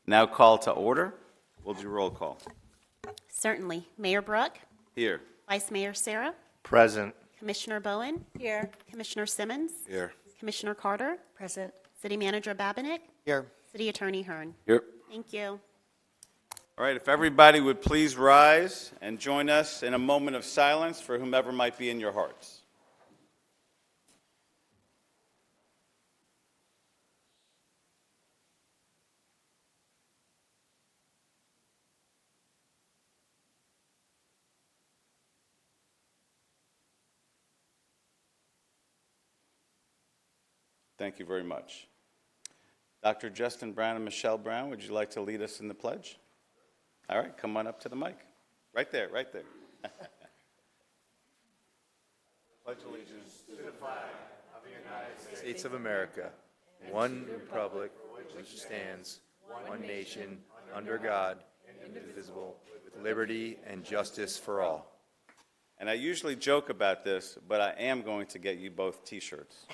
Now call to order. We'll do roll call. Certainly. Mayor Brook, Here. Vice Mayor Sarah, Present. Commissioner Bowen. Here. Commissioner Simmons. Here. Commissioner Carter. Present. City Manager Babinick. Here. City Attorney Hearn. Here. Thank you. All right, if everybody would please rise and join us in a moment of silence for whomever might be in your hearts. Thank you very much. Dr. Justin Brown and Michelle Brown, would you like to lead us in the pledge? All right, come on up to the mic. Right there, right there. Pledge allegiance to the flag of the United States of America, one republic which stands, one nation, under God, indivisible, with liberty and justice for all. And I usually joke about this, but I am going to get you both T-shirts.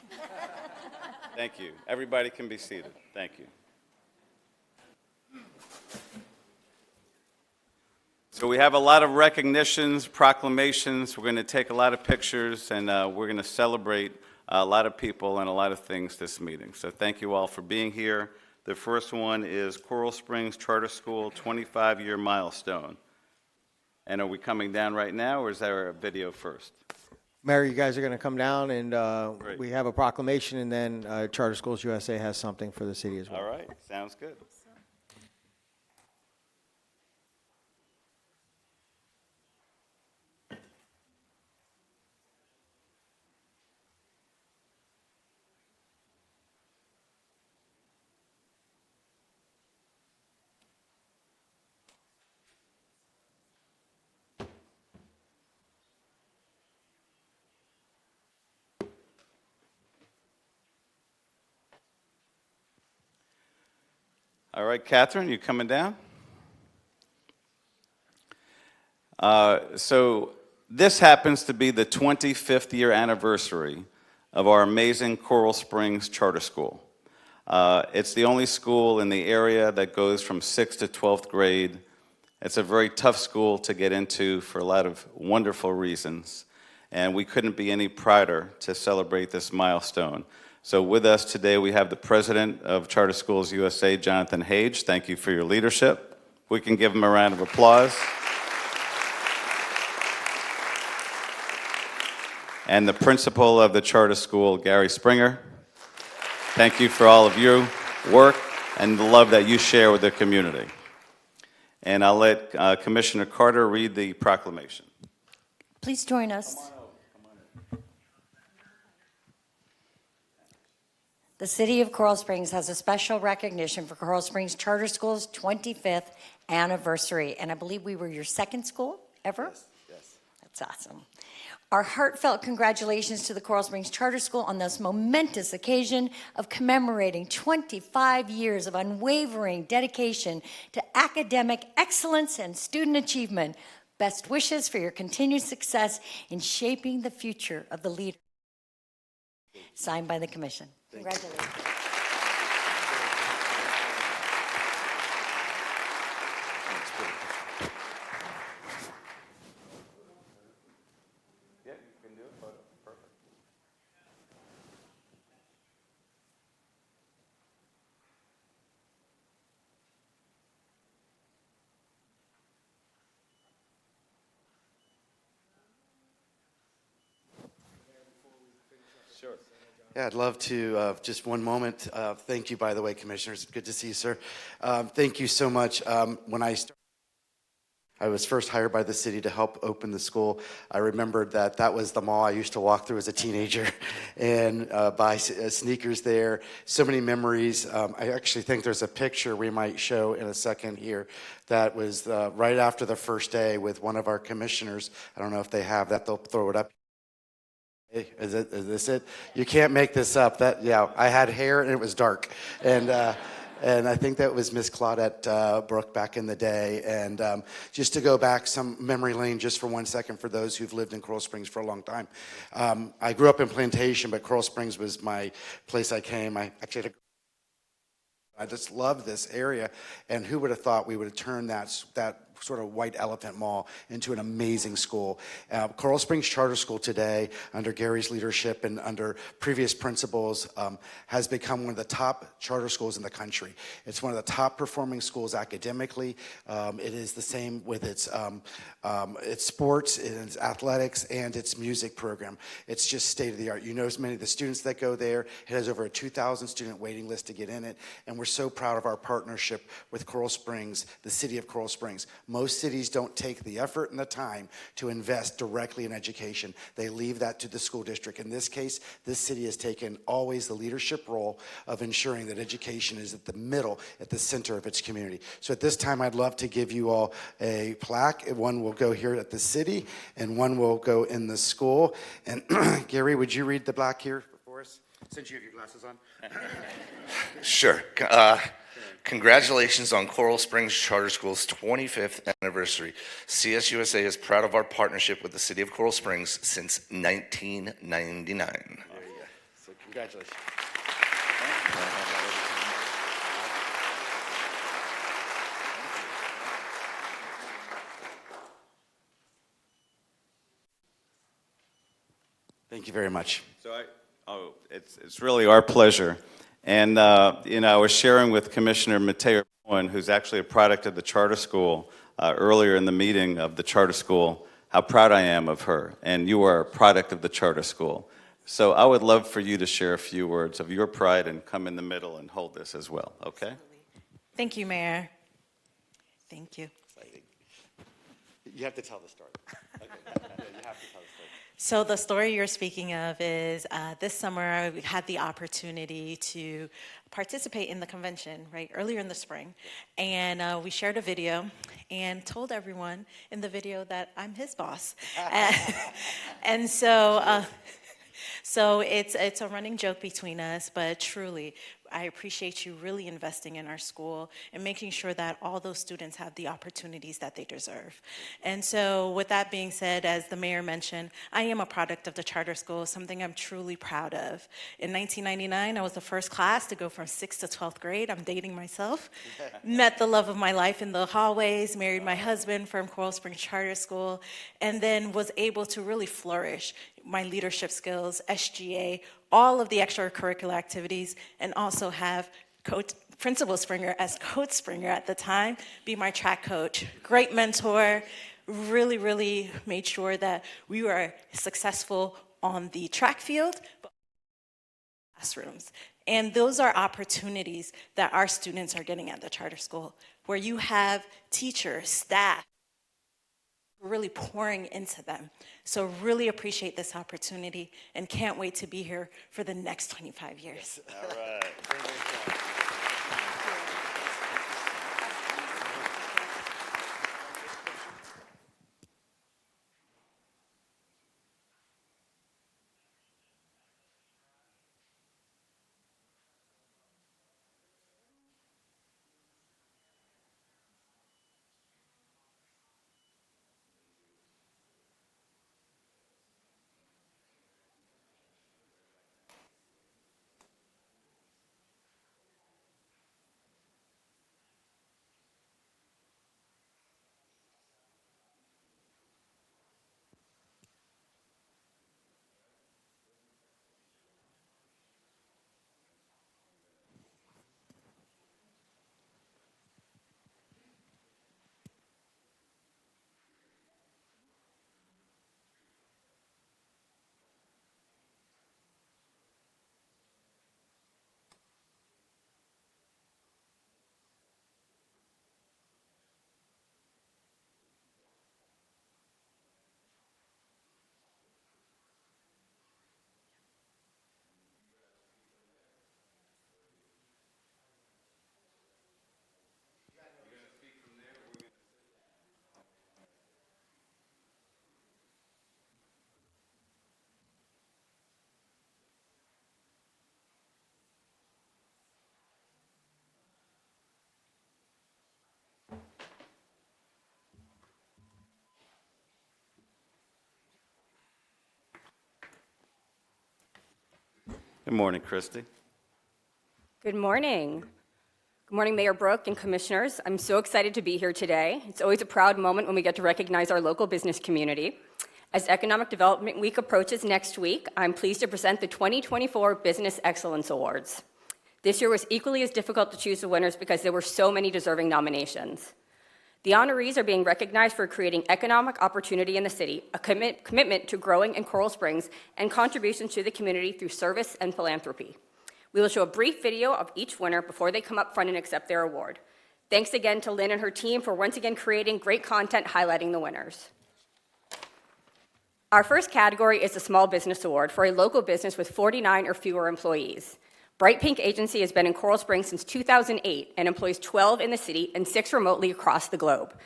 Thank you. Everybody can be seated. Thank you. So we have a lot of recognitions, proclamations. We're going to take a lot of pictures, and we're going to celebrate a lot of people and a lot of things this meeting. So thank you all for being here. The first one is Coral Springs Charter School 25-year milestone. And are we coming down right now, or is there a video first? Mayor, you guys are going to come down, and Great. we have a proclamation, and then Charter Schools USA has something for the city as well. All right, sounds good. All right, Catherine, you coming down? So this happens to be the 25th year anniversary of our amazing Coral Springs Charter School. It's the only school in the area that goes from 6th to 12th grade. It's a very tough school to get into for a lot of wonderful reasons, and we couldn't be any prouder to celebrate this milestone. So with us today, we have the president of Charter Schools USA, Jonathan Hage. Thank you for your leadership. We can give him a round of applause. And the principal of the charter school, Gary Springer. Thank you for all of your work and the love that you share with the community. And I'll let Commissioner Carter read the proclamation. Please join us. The City of Coral Springs has a special recognition for Coral Springs Charter School's 25th anniversary. And I believe we were your second school ever? Yes. That's awesome. Our heartfelt congratulations to the Coral Springs Charter School on this momentous occasion of commemorating 25 years of unwavering dedication to academic excellence and student achievement. Best wishes for your continued success in shaping the future of the leader. Signed by the Commission. Congratulations. Yeah, you can do it. Perfect. Sure. Yeah, I'd love to, just one moment. Thank you, by the way, Commissioners. Good to see you, sir. Thank you so much. When I was first hired by the city to help open the school, I remembered that was the mall I used to walk through as a teenager and buy sneakers there. So many memories. I actually think there's a picture we might show in a second here that was right after the first day with one of our commissioners. I don't know if they have that. They'll throw it up. Hey, is this it? You can't make this up. Yeah, I had hair and it was dark, and I think that was Miss Claudette Brooke back in the day. And just to go back some memory lane just for 1 second for those who've lived in Coral Springs for a long time. I grew up in Plantation, but Coral Springs was my place I came. I actually had I just love this area, and who would have thought we would have turned that sort of white elephant mall into an amazing school. Coral Springs Charter School today, under Gary's leadership and under previous principals, has become one of the top charter schools in the country. It's one of the top performing schools academically. It is the same with its sports, its athletics, and its music program. It's just state of the art. You know, many of the students that go there. It has over a 2,000 student waiting list to get in it, and we're so proud of our partnership with Coral Springs, the city of Coral Springs. Most cities don't take the effort and the time to invest directly in education. They leave that to the school district. In this case, this city has taken always the leadership role of ensuring that education is at the middle, at the center of its community. So at this time, I'd love to give you all a plaque. One will go here at the city, and one will go in the school. And Gary, would you read the plaque here for us, since you have your glasses on? Sure. Congratulations on Coral Springs Charter School's 25th anniversary. CSUSA is proud of our partnership with the City of Coral Springs since 1999. There you go. So congratulations. Thank you very much. So it's really our pleasure. And, I was sharing with Commissioner Mateo Bowen, who's actually a product of the charter school, earlier in the meeting of the charter school, how proud I am of her. And you are a product of the charter school. So I would love for you to share a few words of your pride and come in the middle and hold this as well, okay? Thank you, Mayor. Thank you. You have to tell the story. Okay. Yeah, you have to tell the story. So the story you're speaking of is this summer I had the opportunity to participate in the convention, right, earlier in the spring. And we shared a video and told everyone in the video that I'm his boss. And so it's a running joke between us, but truly, I appreciate you really investing in our school and making sure that all those students have the opportunities that they deserve. And so with that being said, as the mayor mentioned, I am a product of the charter school, something I'm truly proud of. In 1999, I was the first class to go from 6th to 12th grade. I'm dating myself. Met the love of my life in the hallways, married my husband from Coral Springs Charter School, and then was able to really flourish my leadership skills, SGA, all of the extracurricular activities, and also have Principal Springer as Coach Springer at the time be my track coach. Great mentor, really made sure that we were successful on the track field, but classrooms. And those are opportunities that our students are getting at the charter school, where you have teachers, staff, really pouring into them. So really appreciate this opportunity and can't wait to be here for the next 25 years. All right. Good morning, Christy. Good morning. Good morning, Mayor Brook and Commissioners. I'm so excited to be here today. It's always a proud moment when we get to recognize our local business community. As Economic Development Week approaches next week, I'm pleased to present the 2024 Business Excellence Awards. This year was equally as difficult to choose the winners because there were so many deserving nominations. The honorees are being recognized for creating economic opportunity in the city, a commitment to growing in Coral Springs, and contributions to the community through service and philanthropy. We will show a brief video of each winner before they come up front and accept their award. Thanks again to Lynn and her team for once again creating great content highlighting the winners. Our first category is the Small Business Award for a local business with 49 or fewer employees. Bright Pink Agency has been in Coral Springs since 2008 and employs 12 in the city and 6 remotely across the globe.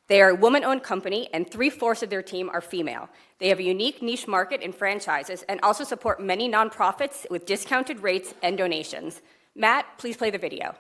They are a woman-owned company, and 3/4 of their team are female. They have a unique niche market in franchises and also support many nonprofits with discounted rates and donations. Matt, please play the video.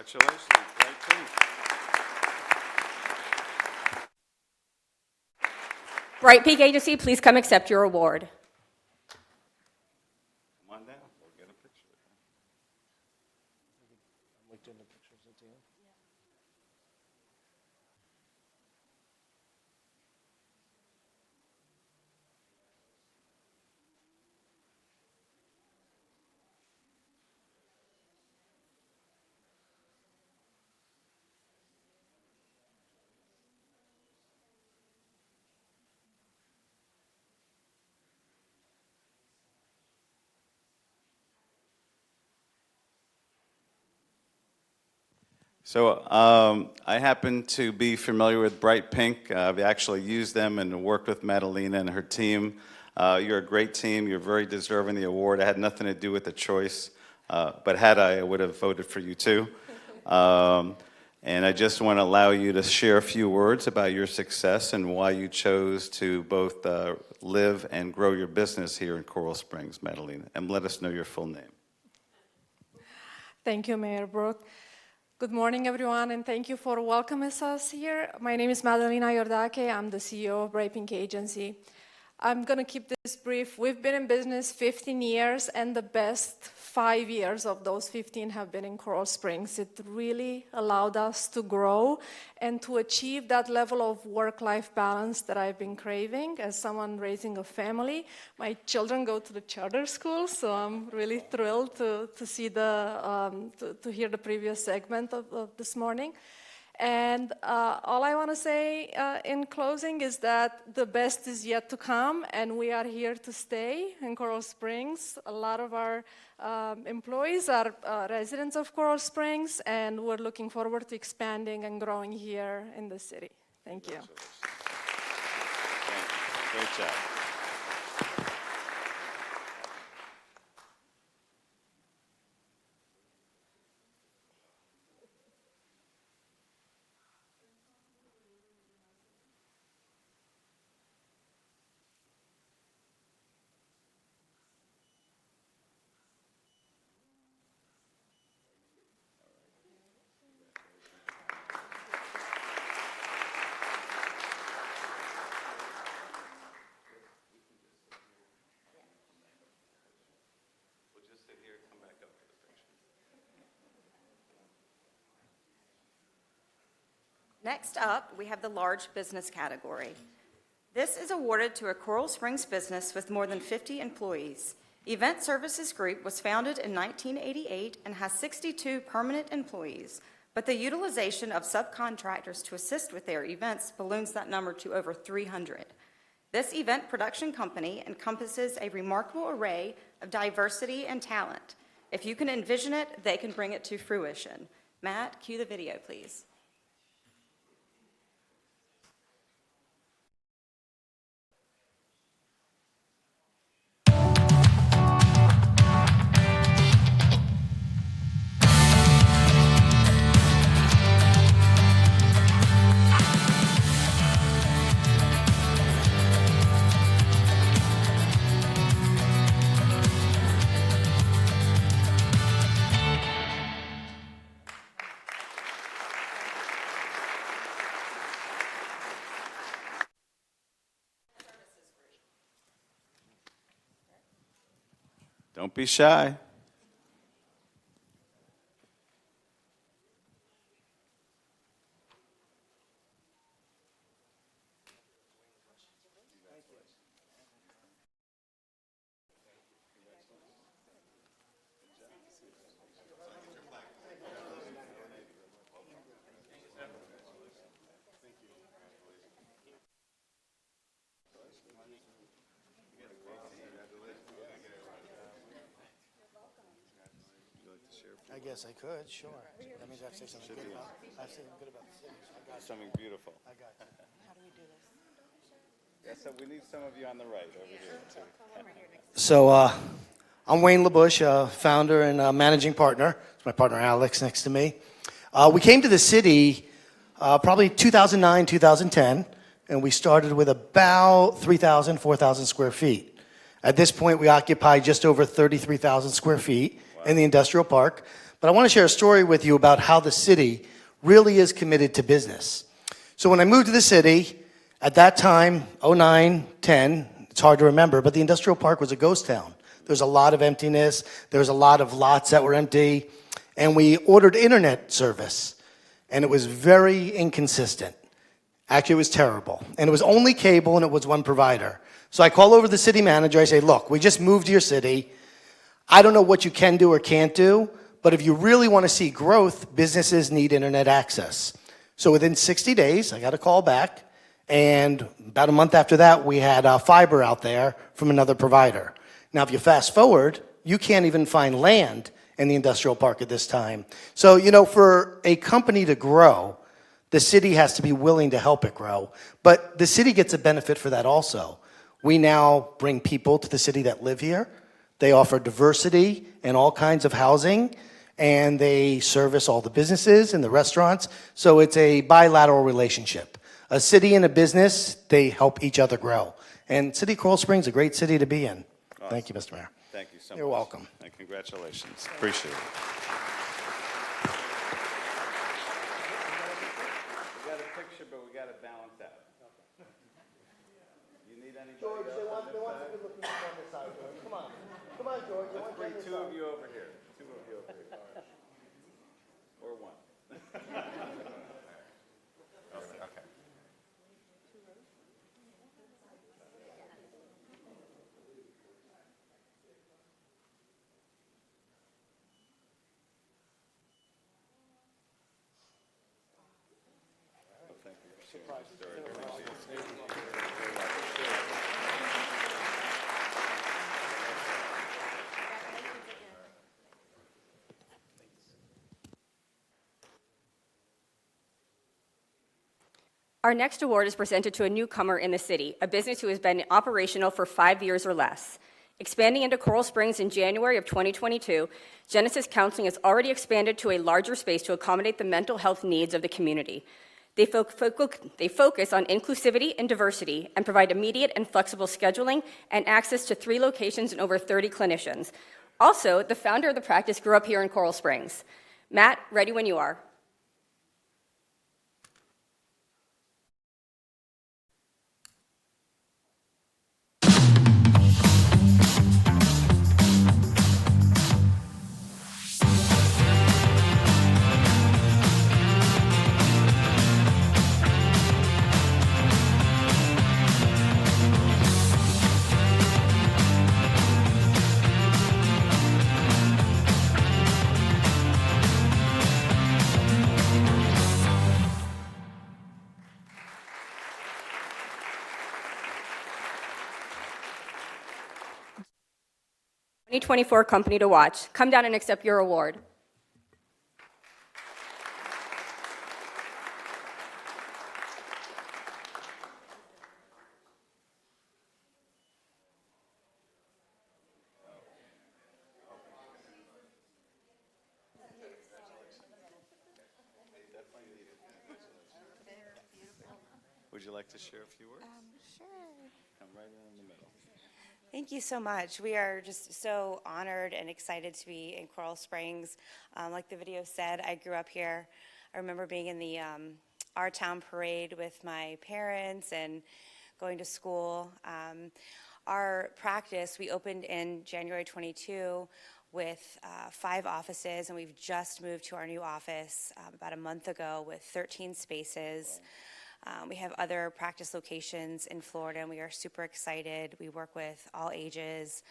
Congratulations, Bright Pink. Bright Pink Agency, please come accept your award. Come on down, we'll get a picture. So I happen to be familiar with Bright Pink. I've actually used them and worked with Madalena and her team. You're a great team. You're very deserving of the award. It had nothing to do with the choice, but had I would have voted for you too. And I just want to allow you to share a few words about your success and why you chose to both live and grow your business here in Coral Springs, Madalena. And let us know your full name. Thank you, Mayor Brook. Good morning, everyone, and thank you for welcoming us here. My name is Madalena Iordache. I'm the CEO of Bright Pink Agency. I'm going to keep this brief. We've been in business 15 years, and the best 5 years of those 15 have been in Coral Springs. It really allowed us to grow and to achieve that level of work-life balance that I've been craving as someone raising a family. My children go to the charter school, so I'm really thrilled to see to hear the previous segment of this morning. And all I want to say in closing is that the best is yet to come, and we are here to stay in Coral Springs. A lot of our employees are residents of Coral Springs, and we're looking forward to expanding and growing here in the city. Thank you. Great job. Next up, we have the large business category. This is awarded to a Coral Springs business with more than 50 employees. Event Services Group was founded in 1988 and has 62 permanent employees, but the utilization of subcontractors to assist with their events balloons that number to over 300. This event production company encompasses a remarkable array of diversity and talent. If you can envision it, they can bring it to fruition. Matt, cue the video, please. Don't be shy. I guess I could, sure. That means I have to say something good about, I have to say something good about the city. So I got you. Something beautiful. I got you. How do we do this? Yeah, so we need some of you on the right over here, too. So I'm Wayne LaBush, founder and managing partner. It's my partner Alex next to me. We came to the city probably 2009, 2010, and we started with about 3,000, 4,000 square feet. At this point, we occupy just over 33,000 square feet in the industrial park. But I want to share a story with you about how the city really is committed to business. So when I moved to the city, at that time, 09, 10, it's hard to remember, but the industrial park was a ghost town. There was a lot of emptiness. There was a lot of lots that were empty. And we ordered internet service, and it was very inconsistent. Actually, it was terrible. And it was only cable, and it was one provider. So I call over the city manager. I say, look, we just moved to your city. I don't know what you can do or can't do, but if you really want to see growth, businesses need internet access. So within 60 days, I got a call back, and about a month after that, we had fiber out there from another provider. Now, if you fast forward, you can't even find land in the industrial park at this time. So, you know, for a company to grow, the city has to be willing to help it grow. But the city gets a benefit for that also. We now bring people to the city that live here. They offer diversity and all kinds of housing, and they service all the businesses and the restaurants. So it's a bilateral relationship. A city and a business, they help each other grow. And City of Coral Springs is a great city to be in. Awesome. Thank you, Mr. Mayor. Thank you so much. You're welcome. And congratulations. Appreciate it. We got a picture, but we got it balanced out. You need anybody George, else? they want to be looking on this side, George. Come on. Come on, George. They Let's want bring on this two of side. you over here. Two of you over here. Or one. Okay. Our next award is presented to a newcomer in the city, a business who has been operational for 5 years or less. Expanding into Coral Springs in January of 2022, Genesis Counseling has already expanded to a larger space to accommodate the mental health needs of the community. They focus on inclusivity and diversity and provide immediate and flexible scheduling and access to 3 locations and over 30 clinicians. Also, the founder of the practice grew up here in Coral Springs. Matt, ready when you are. '24 Company to Watch. Come down and accept your award. Would you like to share a few words? Sure. Come right in the middle. Thank you so much. We are just so honored and excited to be in Coral Springs. Like the video said, I grew up here. I remember being in the Our Town Parade with my parents and going to school. Our practice, we opened in January 22 with 5 offices, and we've just moved to our new office about a month ago with 13 spaces. We have other practice locations in Florida, and we are super excited. We work with all ages,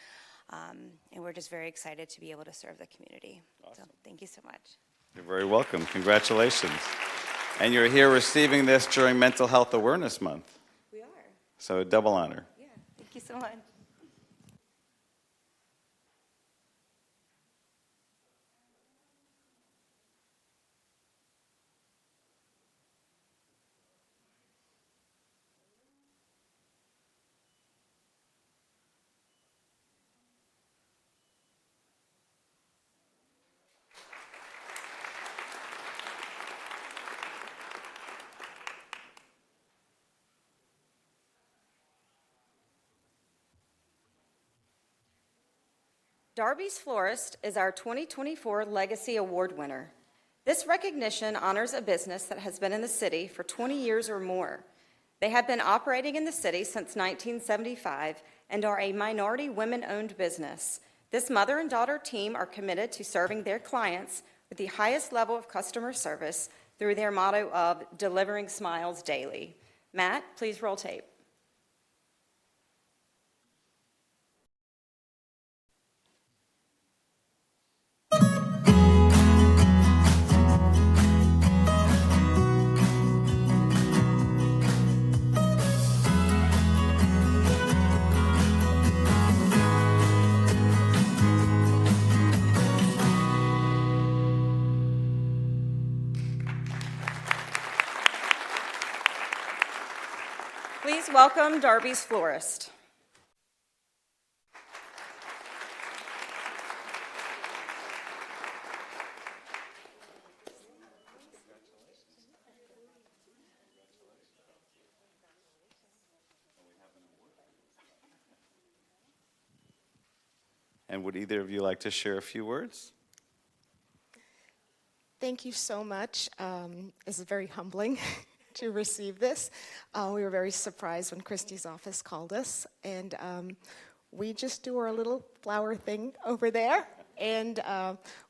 and we're just very excited to be able to serve the community. Awesome. So thank you so much. You're very welcome. Congratulations. And you're here receiving this during Mental Health Awareness Month. We are. So a double honor. Yeah, thank you so much. Darby's Florist is our 2024 Legacy Award winner. This recognition honors a business that has been in the city for 20 years or more. They have been operating in the city since 1975 and are a minority women-owned business. This mother and daughter team are committed to serving their clients with the highest level of customer service through their motto of delivering smiles daily. Matt, please roll tape. Please welcome Darby's Florist. And would either of you like to share a few words? Thank you so much. It's very humbling to receive this. We were very surprised when Christy's office called us, and we just do our little flower thing over there, and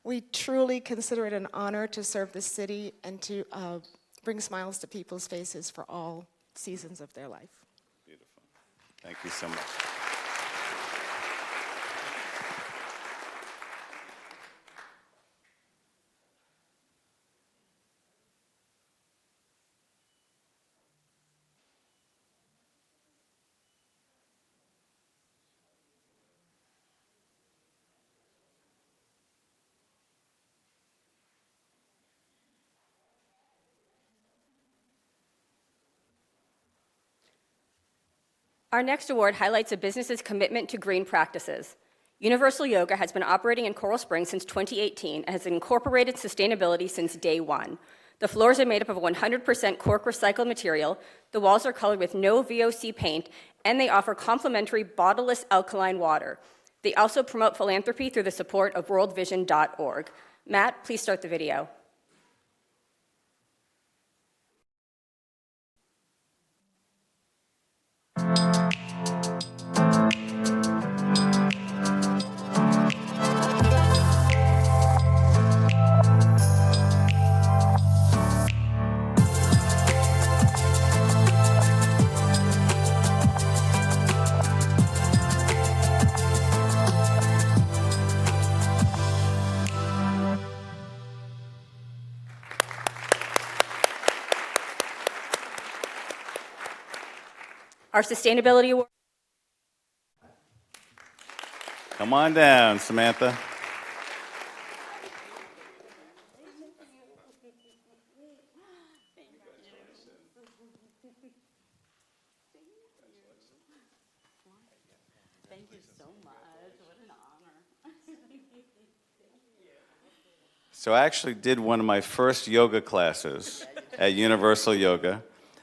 we truly consider it an honor to serve the city and to bring smiles to people's faces for all seasons of their life. Beautiful. Thank you so much. Our next award highlights a business's commitment to green practices. Universal Yoga has been operating in Coral Springs since 2018 and has incorporated sustainability since day one. The floors are made up of 100% cork recycled material, the walls are colored with no VOC paint, and they offer complimentary bottleless alkaline water. They also promote philanthropy through the support of worldvision.org. Matt, please start the video. Our sustainability award. Come on down, Samantha. Thank you so much. What an honor. So I actually did one of my first yoga classes at Universal Yoga,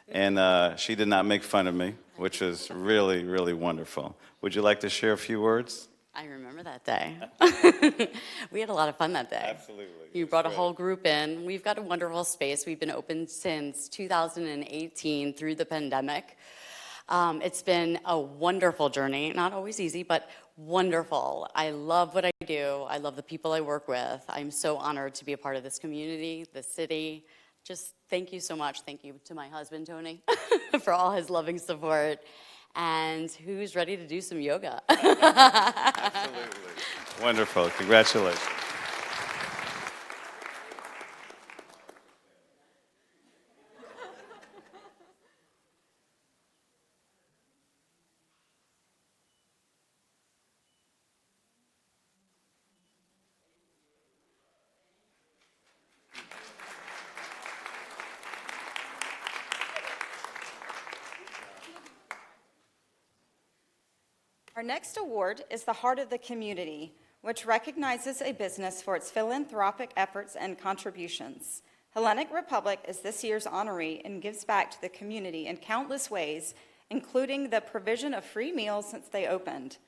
and she did not make fun of me, which was really, really wonderful. Would you like to share a few words? I remember that day. We had a lot of fun that day. Absolutely. You brought a whole group in. We've got a wonderful space. We've been open since 2018 through the pandemic. It's been a wonderful journey, not always easy, but wonderful. I love what I do. I love the people I work with. I'm so honored to be a part of this community, this city. Just thank you so much. Thank you to my husband, Tony, for all his loving support. And who's ready to do some yoga? Absolutely. Wonderful. Congratulations. Our next award is the Heart of the Community, which recognizes a business for its philanthropic efforts and contributions. Hellenic Republic is this year's honoree and gives back to the community in countless ways, including the provision of free meals since they opened.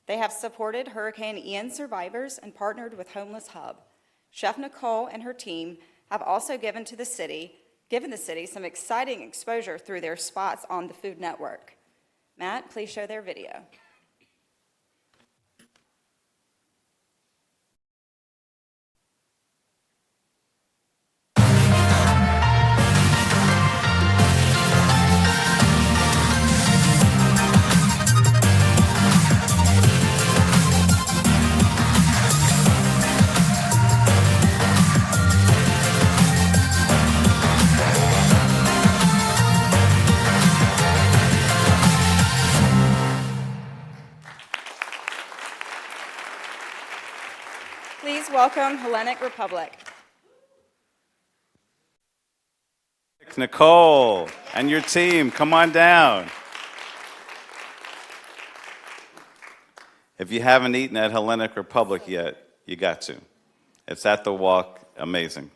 They have supported Hurricane Ian survivors and partnered with Homeless Hub. Chef Nicole and her team have also given the city some exciting exposure through their spots on the Food Network. Matt, please show their video. Please welcome Hellenic Republic. Nicole and your team, come on down. If you haven't eaten at Hellenic Republic yet, you got to. It's at the Walk. Amazing.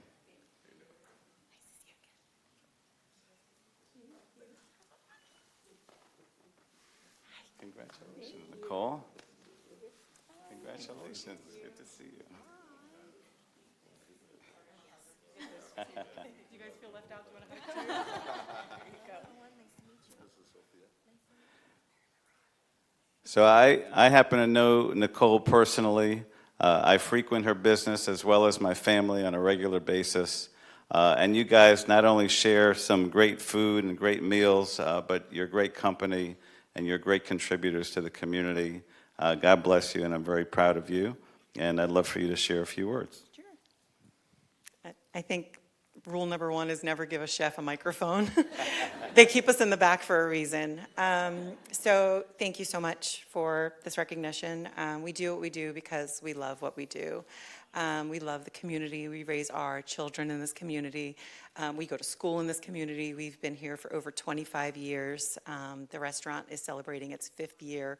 Congratulations, Nicole. Congratulations. Good to see you. You guys feel left out? Do you want to hug too? There you go. So I happen to know Nicole personally. I frequent her business as well as my family on a regular basis. And you guys not only share some great food and great meals, but you're great company and you're great contributors to the community. God bless you, and I'm very proud of you. And I'd love for you to share a few words. Sure. I think rule number one is never give a chef a microphone. They keep us in the back for a reason. So thank you so much for this recognition. We do what we do because we love what we do. We love the community. We raise our children in this community. We go to school in this community. We've been here for over 25 years. The restaurant is celebrating its 5th year.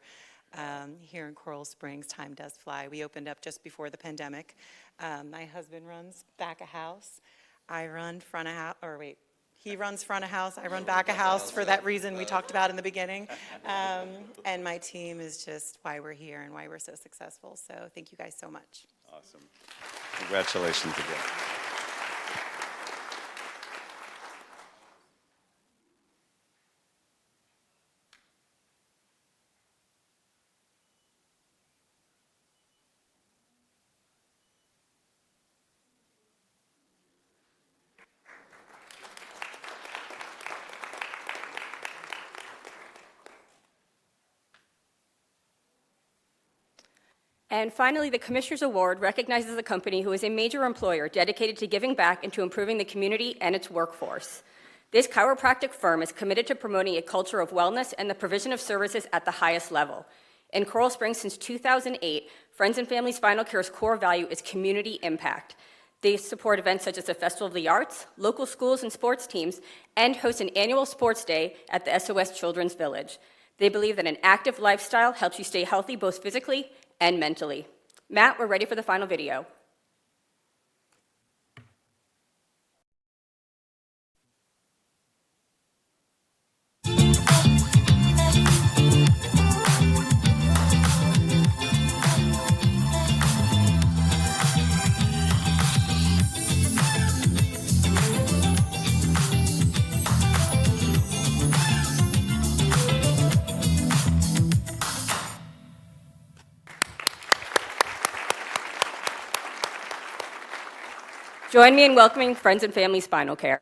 Here in Coral Springs, time does fly. We opened up just before the pandemic. My husband runs back of house. I run front of house, or wait, he runs front of house. I run back of house for that reason we talked about in the beginning. And my team is just why we're here and why we're so successful. So thank you guys so much. Awesome. Congratulations again. And finally, the Commissioner's Award recognizes a company who is a major employer dedicated to giving back and to improving the community and its workforce. This chiropractic firm is committed to promoting a culture of wellness and the provision of services at the highest level. In Coral Springs since 2008, Friends and Family Spinal Care's core value is community impact. They support events such as the Festival of the Arts, local schools and sports teams, and host an annual sports day at the SOS Children's Village. They believe that an active lifestyle helps you stay healthy both physically and mentally. Matt, we're ready for the final video. Join me in welcoming Friends and Family Spinal Care.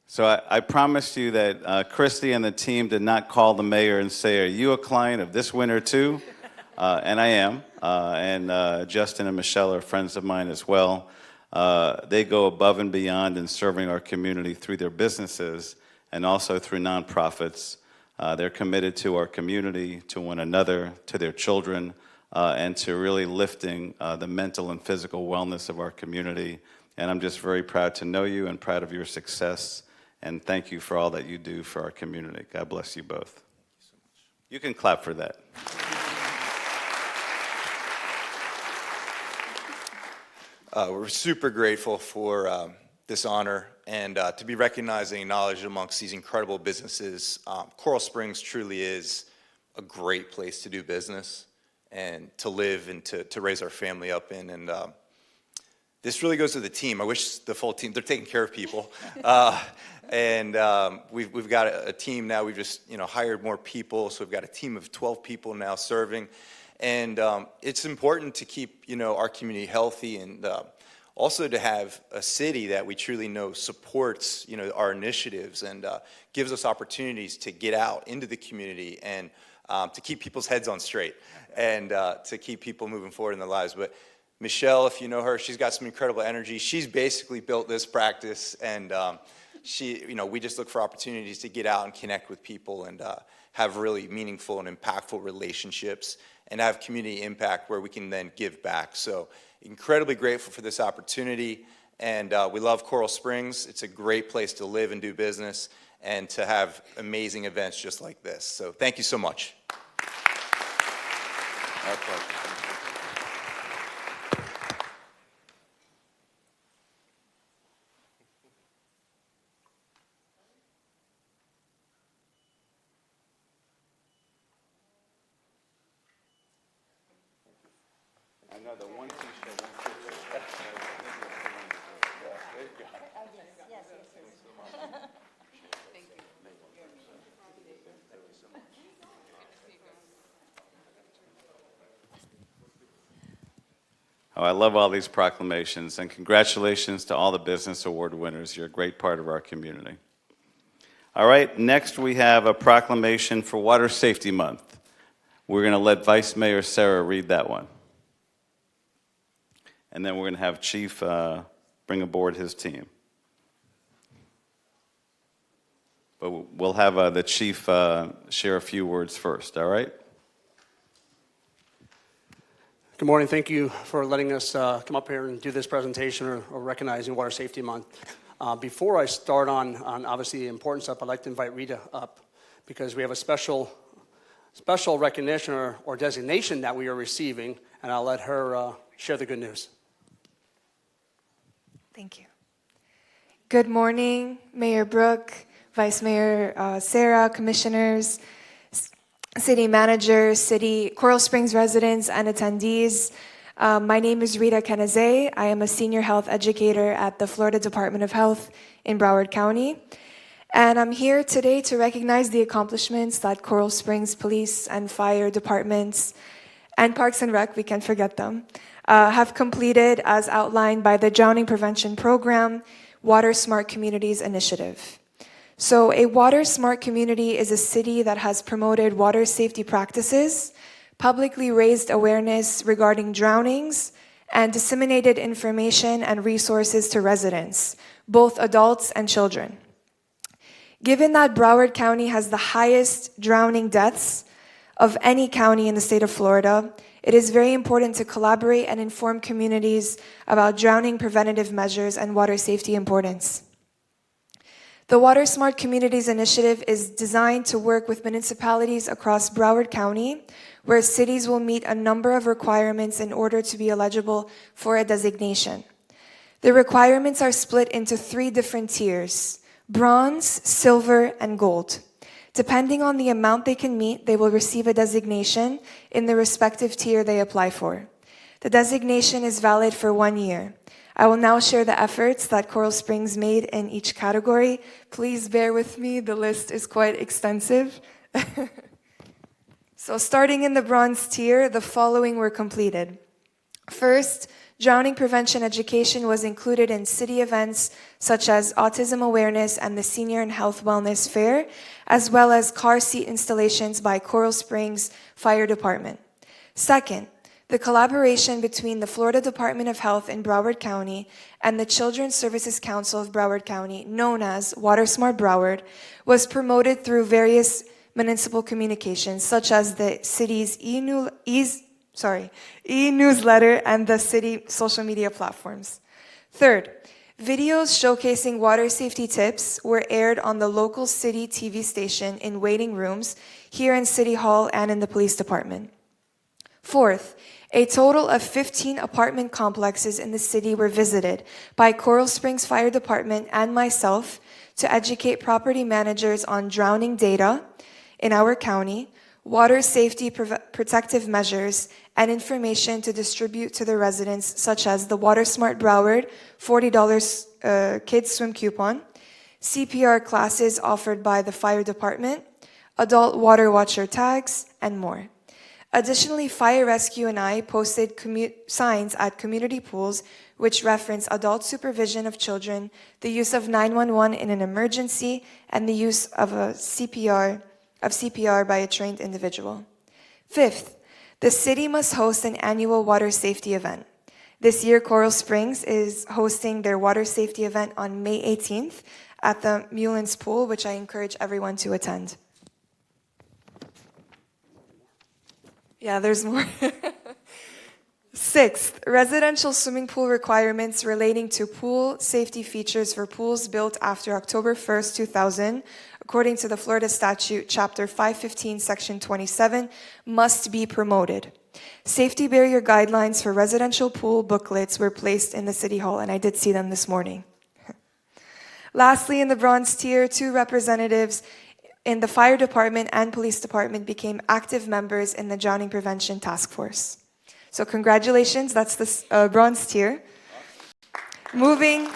So I promised you that Christy and the team did not call the mayor and say, "Are you a client of this winner too?" And I am. And Justin and Michelle are friends of mine as well. They go above and beyond in serving our community through their businesses and also through nonprofits. They're committed to our community, to one another, to their children, and to really lifting the mental and physical wellness of our community. And I'm just very proud to know you and proud of your success. And thank you for all that you do for our community. God bless you both. You can clap for that. We're super grateful for this honor and to be recognized and acknowledged amongst these incredible businesses. Coral Springs truly is a great place to do business and to live and to raise our family up in. And this really goes to the team. I wish the full team, they're taking care of people. We've got a team now. We've just hired more people, so we've got a team of 12 people now serving. And it's important to keep our community healthy and also to have a city that we truly know supports our initiatives and gives us opportunities to get out into the community and to keep people's heads on straight and to keep people moving forward in their lives. But Michelle, if you know her, she's got some incredible energy. She's basically built this practice, and we just look for opportunities to get out and connect with people and have really meaningful and impactful relationships and have community impact where we can then give back. So incredibly grateful for this opportunity, and we love Coral Springs. It's a great place to live and do business and to have amazing events just like this. So thank you so much. Our pleasure. I know the one t-shirt. Oh, I love all these proclamations, and congratulations to all the Business Award winners. You're a great part of our community. All right, next we have a proclamation for Water Safety Month. We're going to let Vice Mayor Sarah read that one. And then we're going to have Chief bring aboard his team. But we'll have the Chief share a few words first, all right? Good morning. Thank you for letting us come up here and do this presentation or recognizing Water Safety Month. Before I start on obviously the importance of, I'd like to invite Rita up because we have a special recognition or designation that we are receiving, and I'll let her share the good news. Thank you. Good morning, Mayor Brook, Vice Mayor Sarah, commissioners, city managers, Coral Springs residents, and attendees. My name is Rita Kenazé. I am a senior health educator at the Florida Department of Health in Broward County. And I'm here today to recognize the accomplishments that Coral Springs Police and Fire Departments and Parks and Rec, we can't forget them, have completed as outlined by the Drowning Prevention Program, Water Smart Communities Initiative. So a water smart community is a city that has promoted water safety practices, publicly raised awareness regarding drownings, and disseminated information and resources to residents, both adults and children. Given that Broward County has the highest drowning deaths of any county in the state of Florida, it is very important to collaborate and inform communities about drowning preventative measures and water safety importance. The Water Smart Communities Initiative is designed to work with municipalities across Broward County, where cities will meet a number of requirements in order to be eligible for a designation. The requirements are split into 3 different tiers: bronze, silver, and gold. Depending on the amount they can meet, they will receive a designation in the respective tier they apply for. The designation is valid for 1 year. I will now share the efforts that Coral Springs made in each category. Please bear with me, the list is quite extensive. So starting in the bronze tier, the following were completed. First, drowning prevention education was included in city events such as autism awareness and the Senior and Health Wellness Fair, as well as car seat installations by Coral Springs Fire Department. Second, the collaboration between the Florida Department of Health in Broward County and the Children's Services Council of Broward County, known as WaterSmart Broward, was promoted through various municipal communications, such as the city's e-newsletter and the city social media platforms. Third, videos showcasing water safety tips were aired on the local city TV station in waiting rooms here in City Hall and in the police department. Fourth, a total of 15 apartment complexes in the city were visited by Coral Springs Fire Department and myself to educate property managers on drowning data in our county, water safety protective measures, and information to distribute to the residents, such as the WaterSmart Broward $40 kids swim coupon, CPR classes offered by the fire department, adult water watcher tags, and more. Additionally, Fire Rescue and I posted signs at community pools which reference adult supervision of children, the use of 911 in an emergency, and the use of CPR by a trained individual. Fifth, the city must host an annual water safety event. This year, Coral Springs is hosting their water safety event on May 18th at the Mullins Pool, which I encourage everyone to attend. Yeah, there's more. Sixth, residential swimming pool requirements relating to pool safety features for pools built after October 1st, 2000, according to the Florida Statute, Chapter 515, Section 27, must be promoted. Safety barrier guidelines for residential pool booklets were placed in the City Hall, and I did see them this morning. Lastly, in the bronze tier, 2 representatives in the fire department and police department became active members in the drowning prevention task force. So congratulations, that's the bronze tier. Moving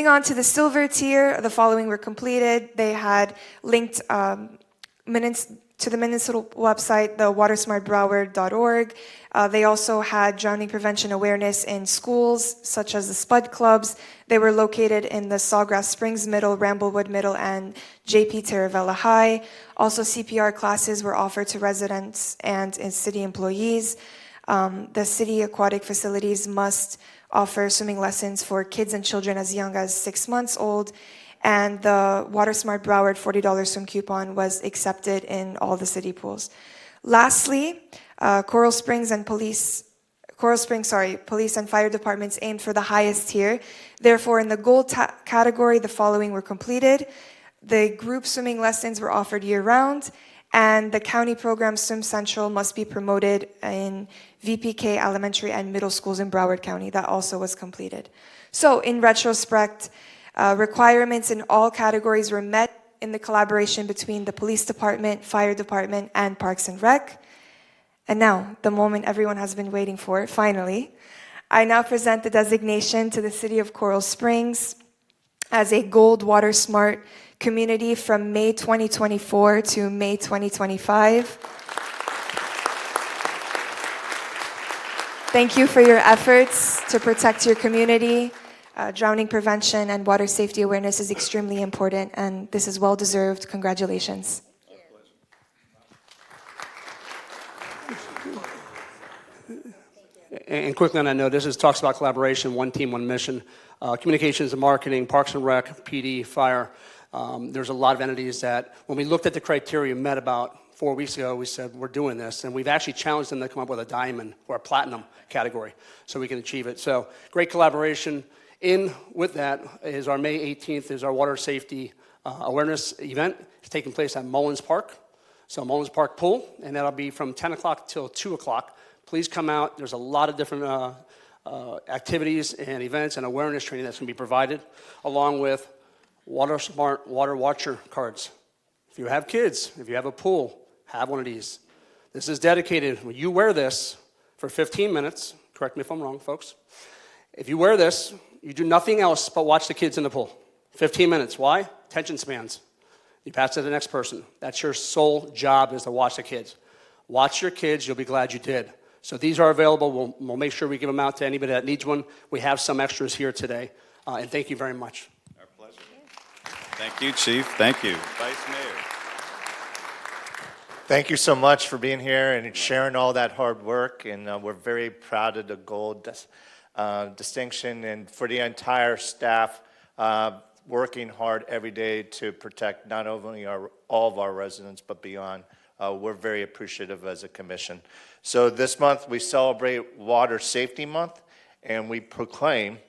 on to the silver tier, the following were completed. They had linked minutes to the municipal website, the watersmartbroward.org. They also had drowning prevention awareness in schools, such as the SPUD clubs. They were located in the Sawgrass Springs Middle, Ramblewood Middle, and JP Taravella High. Also, CPR classes were offered to residents and city employees. The city aquatic facilities must offer swimming lessons for kids and children as young as 6 months old. And the WaterSmart Broward $40 swim coupon was accepted in all the city pools. Lastly, police and fire departments aimed for the highest tier. Therefore, in the gold category, the following were completed. The group swimming lessons were offered year-round, and the county program Swim Central must be promoted in VPK elementary and middle schools in Broward County. That also was completed. So, in retrospect, requirements in all categories were met in the collaboration between the police department, fire department, and Parks and Rec. And now, the moment everyone has been waiting for, finally, I now present the designation to the City of Coral Springs as a Gold Water Smart community from May 2024 to May 2025. Thank you for your efforts to protect your community. Drowning prevention and water safety awareness is extremely important, and this is well-deserved. Congratulations. And quickly on that note, this talks about collaboration, one team, one mission. Communications and marketing, Parks and Rec, PD, Fire. There's a lot of entities that, when we looked at the criteria met about 4 weeks ago, we said, we're doing this. And we've actually challenged them to come up with a diamond or a platinum category so we can achieve it. So great collaboration. In with that is our May 18th is our water safety awareness event. It's taking place at Mullins Park. So Mullins Park Pool, and that'll be from 10 o'clock till 2 o'clock. Please come out. There's a lot of different activities and events and awareness training that's going to be provided, along with WaterSmart Water Watcher cards. If you have kids, if you have a pool, have one of these. This is dedicated. When you wear this, for 15 minutes. Correct me if I'm wrong, folks. If you wear this, you do nothing else but watch the kids in the pool. 15 minutes. Why? Attention spans. You pass it to the next person. That's your sole job, is to watch the kids. Watch your kids. You'll be glad you did. So these are available. We'll make sure we give them out to anybody that needs one. We have some extras here today. And thank you very much. Our pleasure. Thank you, Chief. Thank you. Vice Mayor. Thank you so much for being here and sharing all that hard work. And we're very proud of the gold distinction, and for the entire staff working hard every day to protect not only all of our residents but beyond. We're very appreciative as a commission. So this month we celebrate Water Safety Month, and we proclaim,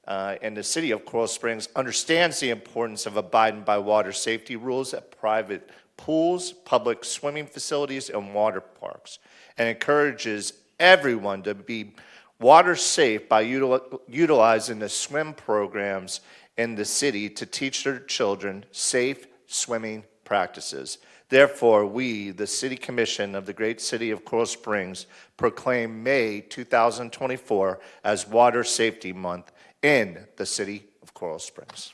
and the city of Coral Springs understands the importance of abiding by water safety rules at private pools, public swimming facilities, and water parks, and encourages everyone to be water safe by utilizing the swim programs in the city to teach their children safe swimming practices. Therefore, we, the City Commission of the great city of Coral Springs, proclaim May 2024 as Water Safety Month in the city of Coral Springs.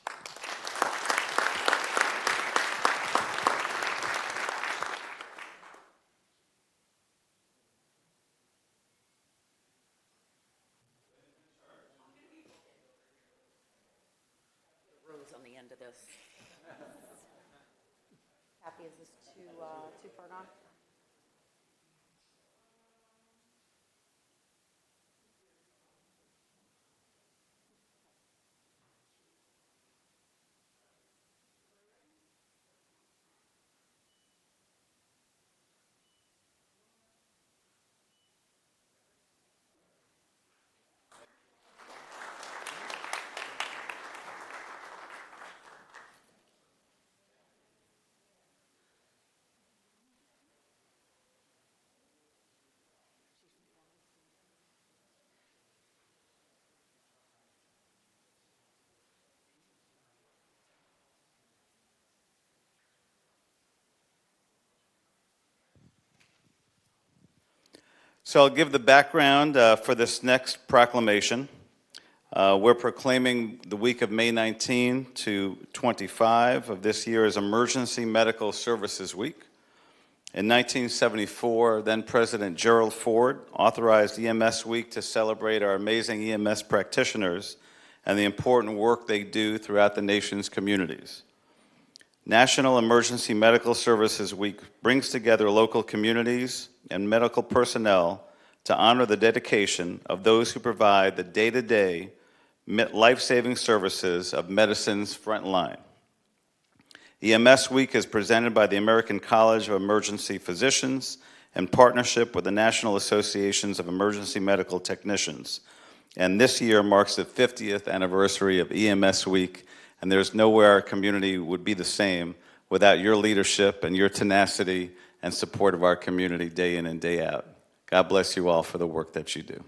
On the end of this. Happy, is this too far gone? So I'll give the background for this next proclamation. We're proclaiming the week of May 19 to 25 of this year as Emergency Medical Services Week. In 1974, then President Gerald Ford authorized EMS Week to celebrate our amazing EMS practitioners and the important work they do throughout the nation's communities. National Emergency Medical Services Week brings together local communities and medical personnel to honor the dedication of those who provide the day-to-day life-saving services of medicine's front line. EMS Week is presented by the American College of Emergency Physicians in partnership with the National Associations of Emergency Medical Technicians. And this year marks the 50th anniversary of EMS Week, and there's nowhere our community would be the same without your leadership and your tenacity and support of our community day in and day out. God bless you all for the work that you do.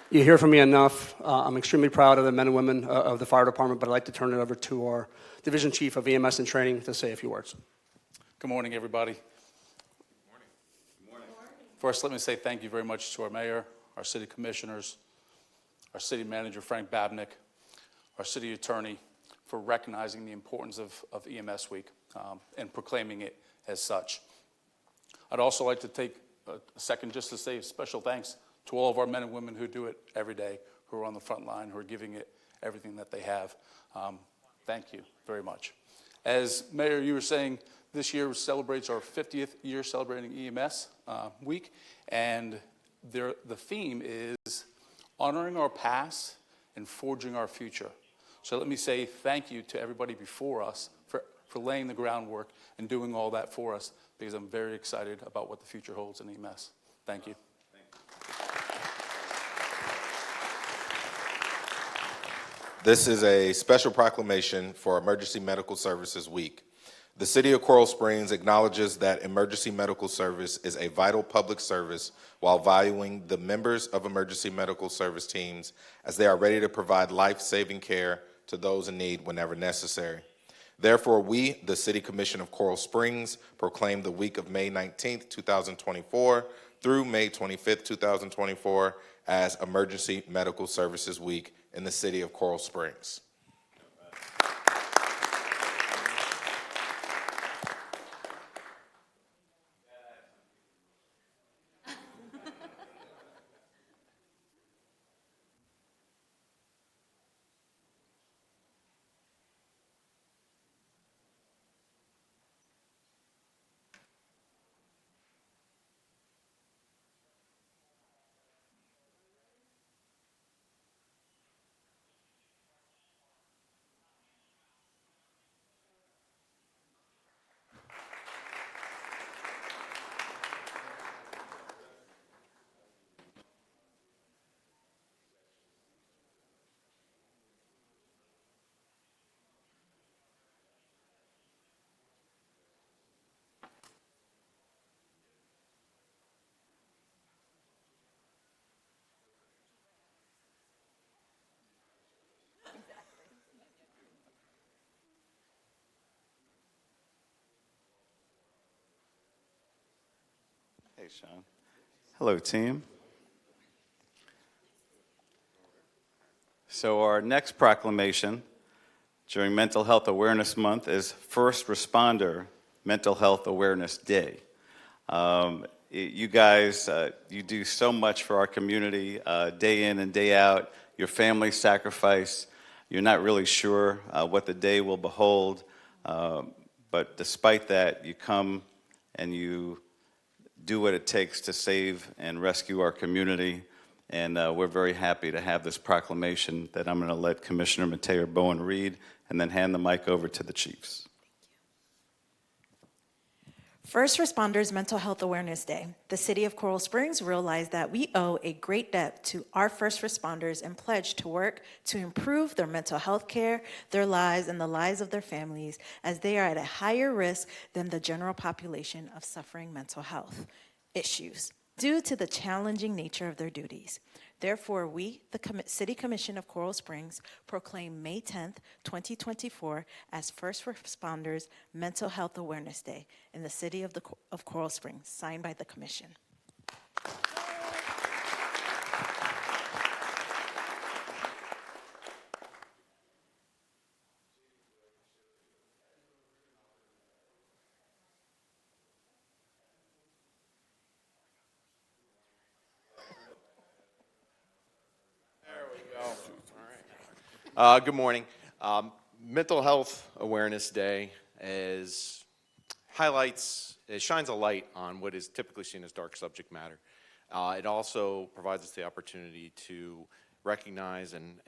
You hear from me enough. I'm extremely proud of the men and women of the fire department, but I'd like to turn it over to our Division Chief of EMS and Training to say a few words. Good morning, everybody. Good morning. First, let me say thank you very much to our mayor, our city commissioners, our city manager, Frank Babnick, our city attorney, for recognizing the importance of EMS Week and proclaiming it as such. I'd also like to take a second just to say special thanks to all of our men and women who do it every day, who are on the front line, who are giving it everything that they have. Thank you very much. As Mayor, you were saying, this year celebrates our 50th year celebrating EMS Week, and the theme is honoring our past and forging our future. So let me say thank you to everybody before us for laying the groundwork and doing all that for us, because I'm very excited about what the future holds in EMS. Thank you. This is a special proclamation for Emergency Medical Services Week. The City of Coral Springs acknowledges that emergency medical service is a vital public service while valuing the members of emergency medical service teams as they are ready to provide life-saving care to those in need whenever necessary. Therefore, we, the City Commission of Coral Springs, proclaim the week of May 19th, 2024 through May 25th, 2024 as Emergency Medical Services Week in the City of Coral Springs. Hey, Sean. Hello, team. So our next proclamation during Mental Health Awareness Month is First Responder Mental Health Awareness Day. You guys, you do so much for our community day in and day out. Your family sacrifice. You're not really sure what the day will behold, but despite that, you come and you do what it takes to save and rescue our community. And we're very happy to have this proclamation that I'm going to let Commissioner Mateo Bowen read and then hand the mic over to the chiefs. First Responders Mental Health Awareness Day. The City of Coral Springs realized that we owe a great debt to our first responders and pledge to work to improve their mental health care, their lives, and the lives of their families, as they are at a higher risk than the general population of suffering mental health issues due to the challenging nature of their duties. Therefore, we, the City Commission of Coral Springs, proclaim May 10th, 2024 as First Responders Mental Health Awareness Day in the City of Coral Springs, signed by the Commission. Good morning. Mental Health Awareness Day it shines a light on what is typically seen as dark subject matter. It also provides us the opportunity to recognize and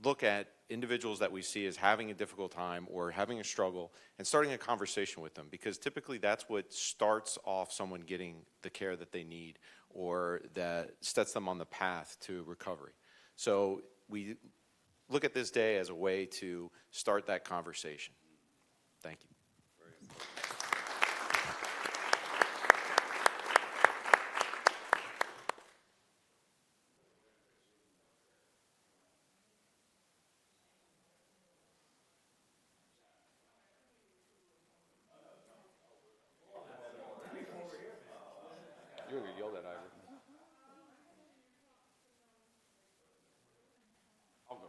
look at individuals that we see as having a difficult time or having a struggle and starting a conversation with them, because typically that's what starts off someone getting the care that they need or that sets them on the path to recovery. So we look at this day as a way to start that conversation. Thank you. You're going to yell at Ivor. I'll go.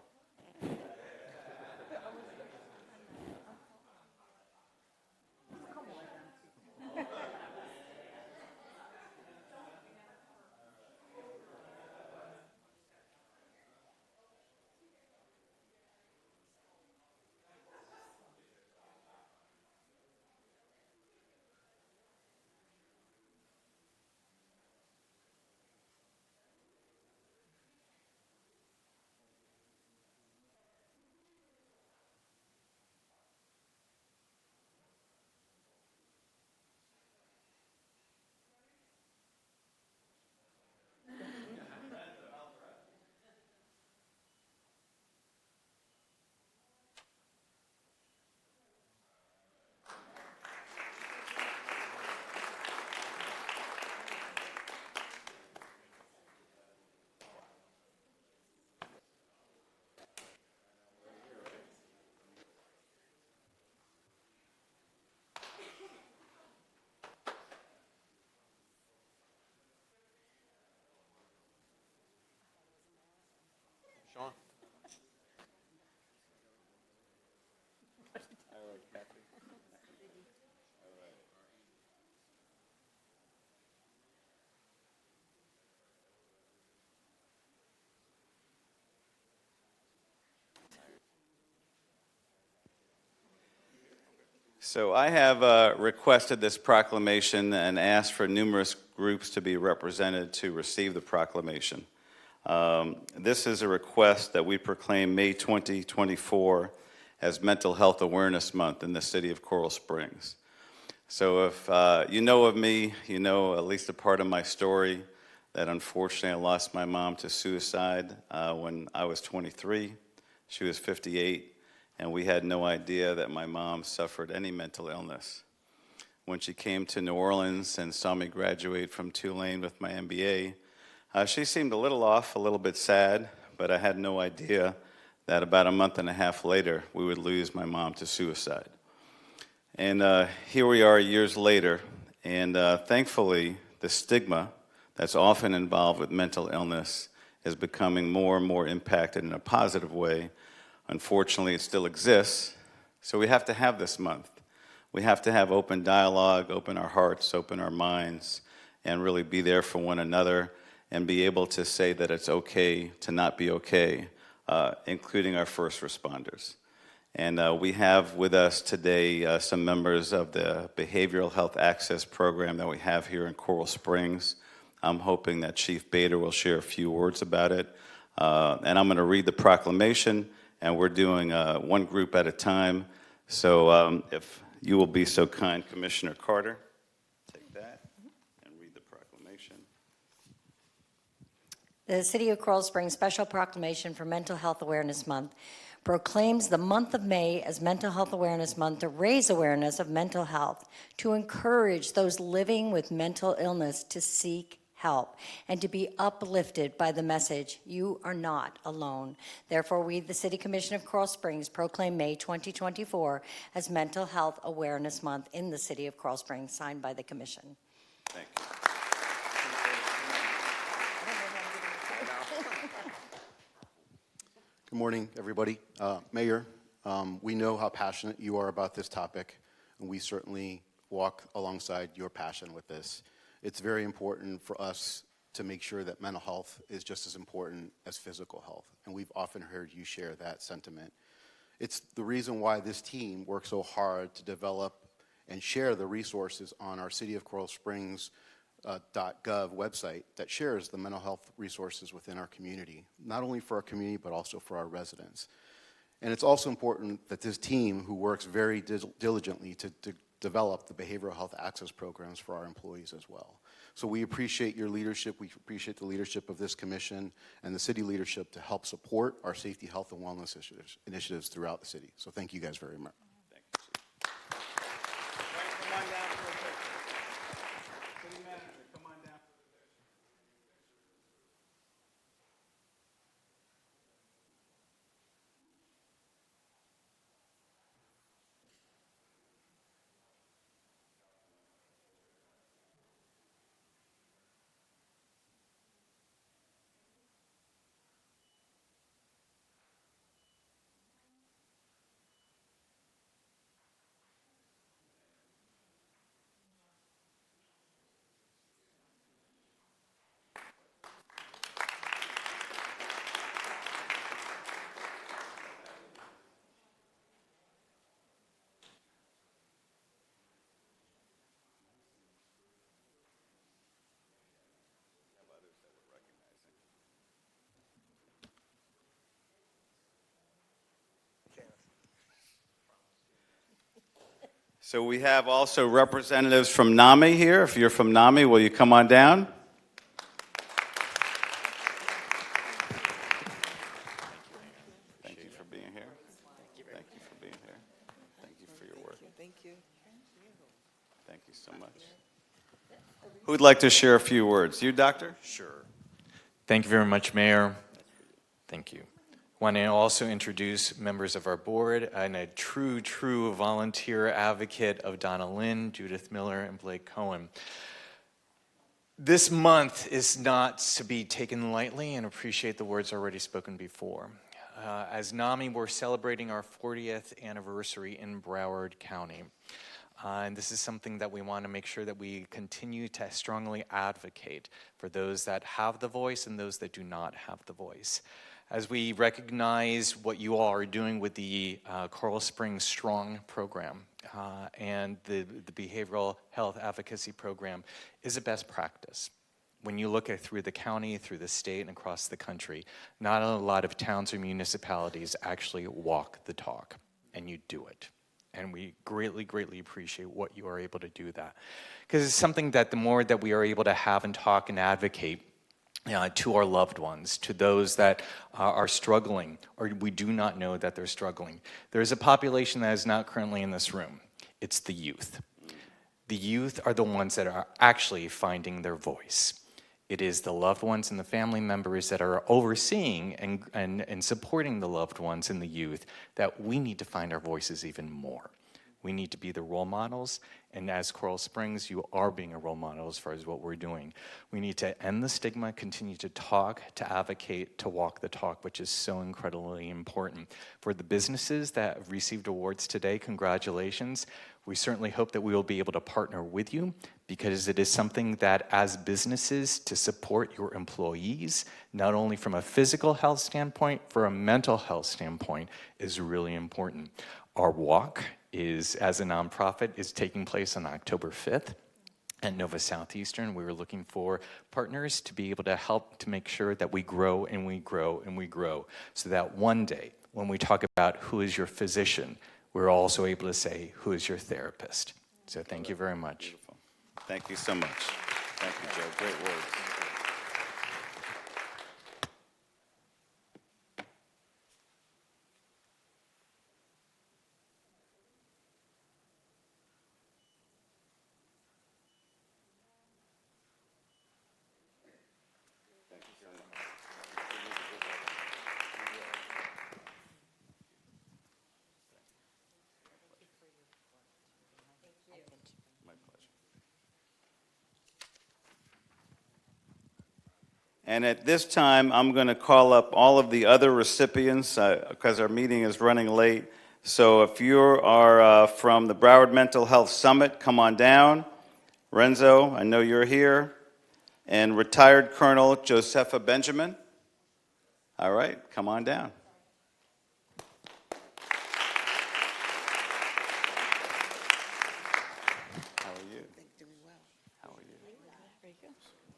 Sean. So I have requested this proclamation and asked for numerous groups to be represented to receive the proclamation. This is a request that we proclaim May 2024 as Mental Health Awareness Month in the city of Coral Springs. So if you know of me, you know at least a part of my story, that unfortunately I lost my mom to suicide when I was 23. She was 58, and we had no idea that my mom suffered any mental illness. When she came to New Orleans and saw me graduate from Tulane with my MBA, she seemed a little off, a little bit sad, but I had no idea that about a month and a half later, we would lose my mom to suicide. And here we are years later, and thankfully, the stigma that's often involved with mental illness is becoming more and more impacted in a positive way. Unfortunately, it still exists, so we have to have this month. We have to have open dialogue, open our hearts, open our minds, and really be there for one another and be able to say that it's okay to not be okay, including our first responders. And we have with us today some members of the Behavioral Health Access Program that we have here in Coral Springs. I'm hoping that Chief Bader will share a few words about it. And I'm going to read the proclamation, and we're doing one group at a time. So if you will be so kind, Commissioner Carter, take that and read the proclamation. The City of Coral Springs Special Proclamation for Mental Health Awareness Month proclaims the month of May as Mental Health Awareness Month to raise awareness of mental health, to encourage those living with mental illness to seek help, and to be uplifted by the message, you are not alone. Therefore, we, the City Commission of Coral Springs, proclaim May 2024 as Mental Health Awareness Month in the City of Coral Springs, signed by the Commission. Thank you. Good morning, everybody. Mayor, we know how passionate you are about this topic, and we certainly walk alongside your passion with this. It's very important for us to make sure that mental health is just as important as physical health, and we've often heard you share that sentiment. It's the reason why this team works so hard to develop and share the resources on our City of Coral Springs .gov website that shares the mental health resources within our community, not only for our community, but also for our residents. And it's also important that this team, who works very diligently to develop the behavioral health access programs for our employees as well. So we appreciate your leadership. We appreciate the leadership of this commission and the city leadership to help support our safety, health, and wellness initiatives throughout the city. So thank you guys very much. So we have also representatives from NAMI here. If you're from NAMI, will you come on down? Thank you for being here. Thank you for being here. Thank you for your work. Thank you. Thank you so much. Who would like to share a few words? You, Doctor? Sure. Thank you very much, Mayor. Thank you. I want to also introduce members of our board and a true volunteer advocate of Donna Lynn, Judith Miller, and Blake Cohen. This month is not to be taken lightly, and appreciate the words already spoken before. As NAMI, we're celebrating our 40th anniversary in Broward County. And this is something that we want to make sure that we continue to strongly advocate for those that have the voice and those that do not have the voice. As we recognize what you all are doing with the Coral Springs Strong program and the Behavioral Health Advocacy Program is a best practice. When you look at through the county, through the state, and across the country, not a lot of towns or municipalities actually walk the talk, and you do it. And we greatly, greatly appreciate what you are able to do that. Because it's something that the more that we are able to have and talk and advocate to our loved ones, to those that are struggling, or we do not know that they're struggling. There's a population that is not currently in this room. It's the youth. The youth are the ones that are actually finding their voice. It is the loved ones and the family members that are overseeing and supporting the loved ones and the youth that we need to find our voices even more. We need to be the role models, and as Coral Springs, you are being a role model as far as what we're doing. We need to end the stigma, continue to talk, to advocate, to walk the talk, which is so incredibly important. For the businesses that have received awards today, congratulations. We certainly hope that we will be able to partner with you because it is something that as businesses to support your employees, not only from a physical health standpoint, for a mental health standpoint, is really important. Our walk is, as a nonprofit, is taking place on October 5th at Nova Southeastern. We were looking for partners to be able to help to make sure that we grow and we grow and we grow, so that one day when we talk about who is your physician, we're also able to say who is your therapist. So thank you very much. Beautiful. Thank you so much. Thank you, Joe. Great words. And at this time, I'm going to call up all of the other recipients because our meeting is running late. So if you are from the Broward Mental Health Summit, come on down. Renzo, I know you're here. And retired Colonel Josepha Benjamin. All right, come on down. How are you? Doing well. How are you? Very good.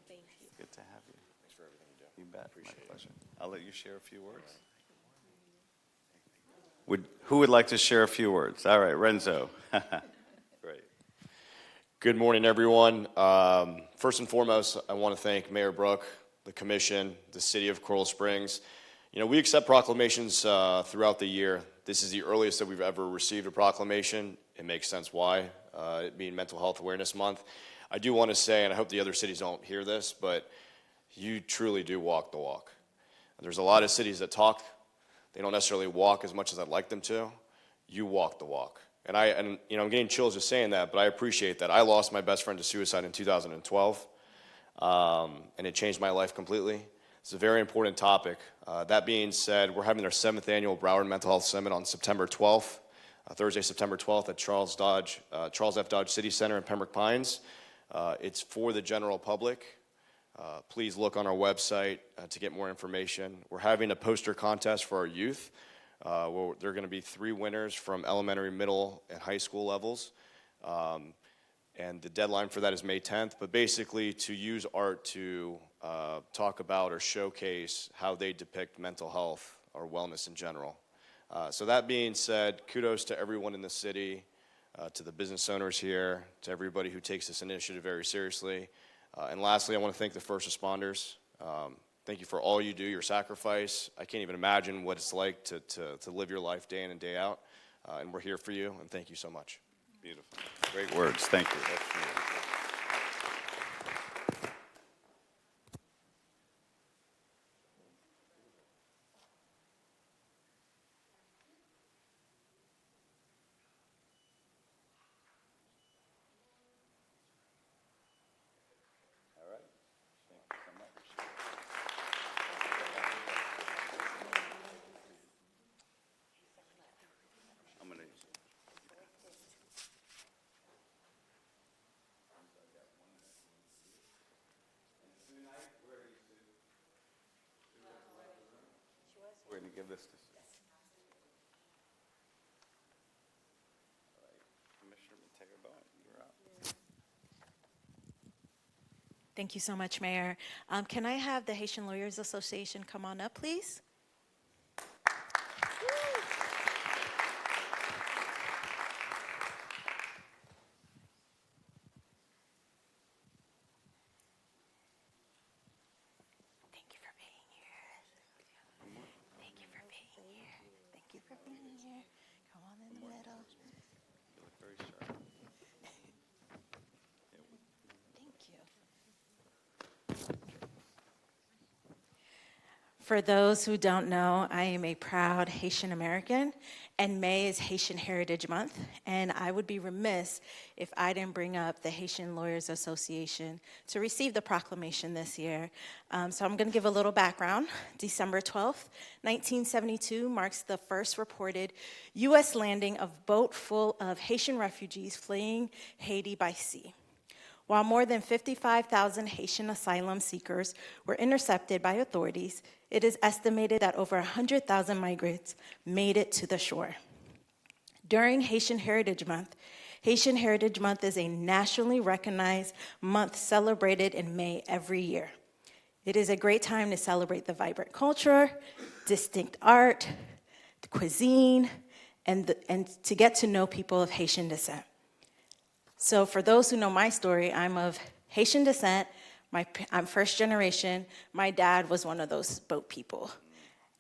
Thank you. Good to have you. Thanks for everything you do. You bet. My pleasure. I'll let you share a few words. Who would like to share a few words? All right, Renzo. Great. Good morning, everyone. First and foremost, I want to thank Mayor Brook, the commission, the city of Coral Springs. You know, we accept proclamations throughout the year. This is the earliest that we've ever received a proclamation. It makes sense why, it being Mental Health Awareness Month. I do want to say, and I hope the other cities don't hear this, but you truly do walk the walk. There's a lot of cities that talk. They don't necessarily walk as much as I'd like them to. You walk the walk. And you know, I'm getting chills just saying that, but I appreciate that. I lost my best friend to suicide in 2012, and it changed my life completely. It's a very important topic. That being said, we're having our 7th annual Broward Mental Health Summit on September 12th, Thursday, September 12th at Charles F. Dodge City Center in Pembroke Pines. It's for the general public. Please look on our website to get more information. We're having a poster contest for our youth. Well, there are going to be 3 winners from elementary, middle, and high school levels. And the deadline for that is May 10th. But basically, to use art to talk about or showcase how they depict mental health or wellness in general. So that being said, kudos to everyone in the city, to the business owners here, to everybody who takes this initiative very seriously. And lastly, I want to thank the first responders. Thank you for all you do, your sacrifice. I can't even imagine what it's like to live your life day in and day out. And we're here for you, and thank you so much. Beautiful. Great words. Thank you. All right. We're going to give this to Commissioner Mateo-Bowen. You're up. Thank you so much, Mayor. Can I have the Haitian Lawyers Association come on up, please? Thank you for being here. Thank you for being here. Thank you for being here. Come on in the middle. You look very sharp. Thank you. For those who don't know, I am a proud Haitian American, and May is Haitian Heritage Month, and I would be remiss if I didn't bring up the Haitian Lawyers Association to receive the proclamation this year. So I'm going to give a little background. December 12th, 1972 marks the first reported U.S. landing of boat full of Haitian refugees fleeing Haiti by sea. While more than 55,000 Haitian asylum seekers were intercepted by authorities, it is estimated that over 100,000 migrants made it to the shore. During Haitian Heritage Month is a nationally recognized month celebrated in May every year. It is a great time to celebrate the vibrant culture, distinct art, the cuisine, and to get to know people of Haitian descent. So for those who know my story, I'm of Haitian descent. I'm first generation. My dad was one of those boat people.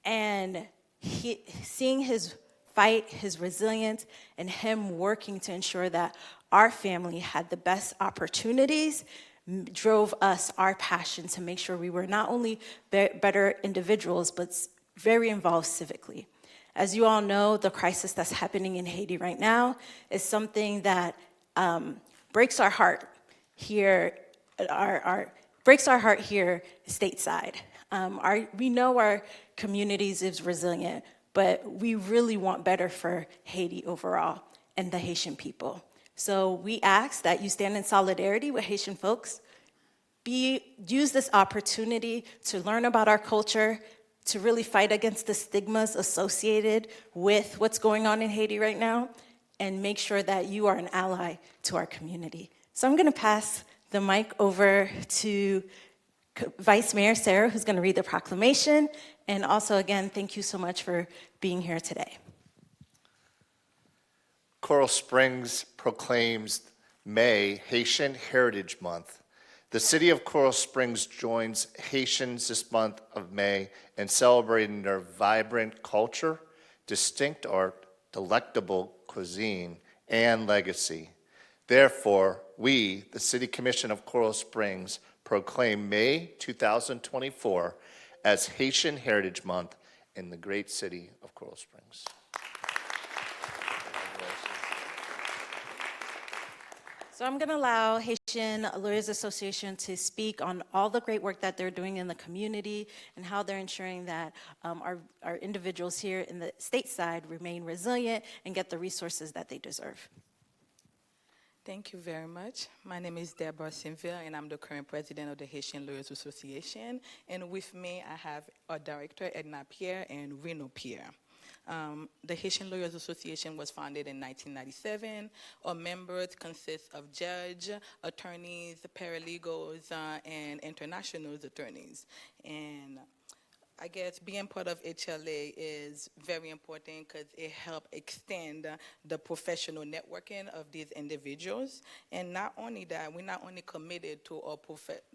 And seeing his fight, his resilience, and him working to ensure that our family had the best opportunities drove us our passion to make sure we were not only better individuals, but very involved civically. As you all know, the crisis that's happening in Haiti right now is something that breaks our heart here, breaks our heart here stateside. We know our communities is resilient, but we really want better for Haiti overall and the Haitian people. So we ask that you stand in solidarity with Haitian folks, use this opportunity to learn about our culture, to really fight against the stigmas associated with what's going on in Haiti right now, and make sure that you are an ally to our community. So I'm gonna pass the mic over to Vice Mayor Sarah, who's gonna read the proclamation. And also, again, thank you so much for being here today. Coral Springs proclaims May Haitian Heritage Month. The city of Coral Springs joins Haitians this month of May in celebrating their vibrant culture, distinct art, delectable cuisine, and legacy. Therefore, we, the City Commission of Coral Springs, proclaim May 2024 as Haitian Heritage Month in the great city of Coral Springs. So I'm going to allow Haitian Lawyers Association to speak on all the great work that they're doing in the community and how they're ensuring that our individuals here in the stateside remain resilient and get the resources that they deserve. Thank you very much. My name is Deborah Sinville, and I'm the current president of the Haitian Lawyers Association. And with me, I have our director, Edna Pierre, and Reno Pierre. The Haitian Lawyers Association was founded in 1997. Our members consist of judges, attorneys, paralegals, and international attorneys. And I guess being part of HLA is very important because it helps extend the professional networking of these individuals. And not only that, we're not only committed to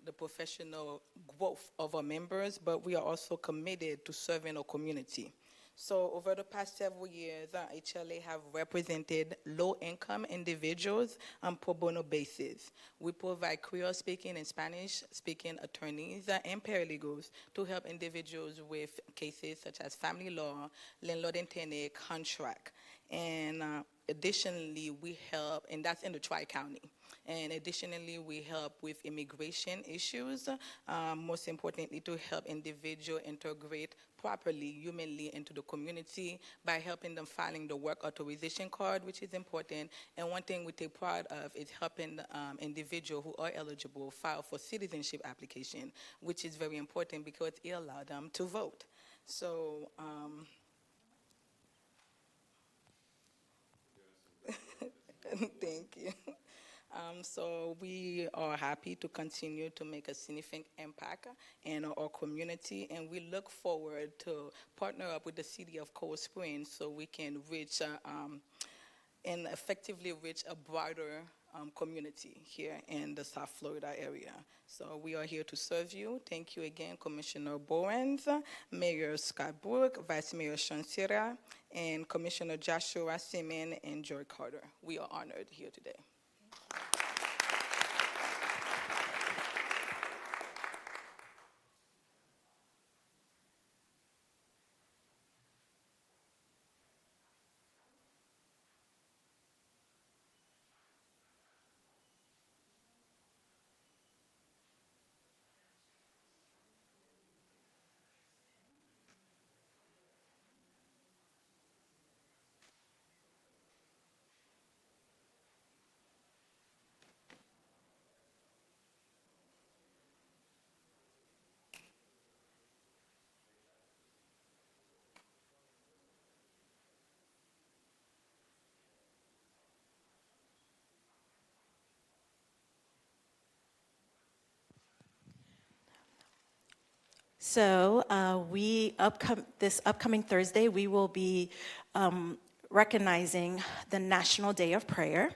the professional growth of our members, but we are also committed to serving our community. So over the past several years, HLA have represented low-income individuals on pro bono basis. We provide Creole-speaking and Spanish-speaking attorneys and paralegals to help individuals with cases such as family law, landlord and tenant, contract. And additionally, we help, and that's in the Tri-County. And additionally, we help with immigration issues, most importantly, to help individuals integrate properly, humanly into the community by helping them filing the work authorization card, which is important. And one thing we take pride of is helping individuals who are eligible file for citizenship application, which is very important because it allows them to vote. So, thank you. So we are happy to continue to make a significant impact in our community, and we look forward to partner up with the city of Coral Springs so we can reach and effectively reach a broader community here in the South Florida area. So we are here to serve you. Thank you again, Commissioner Bowens, Mayor Scott Brook, Vice Mayor Sean Sierra, and Commissioner Joshua Seaman and Joy Carter. We are honored here today. So this upcoming Thursday, we will be recognizing the National Day of Prayer.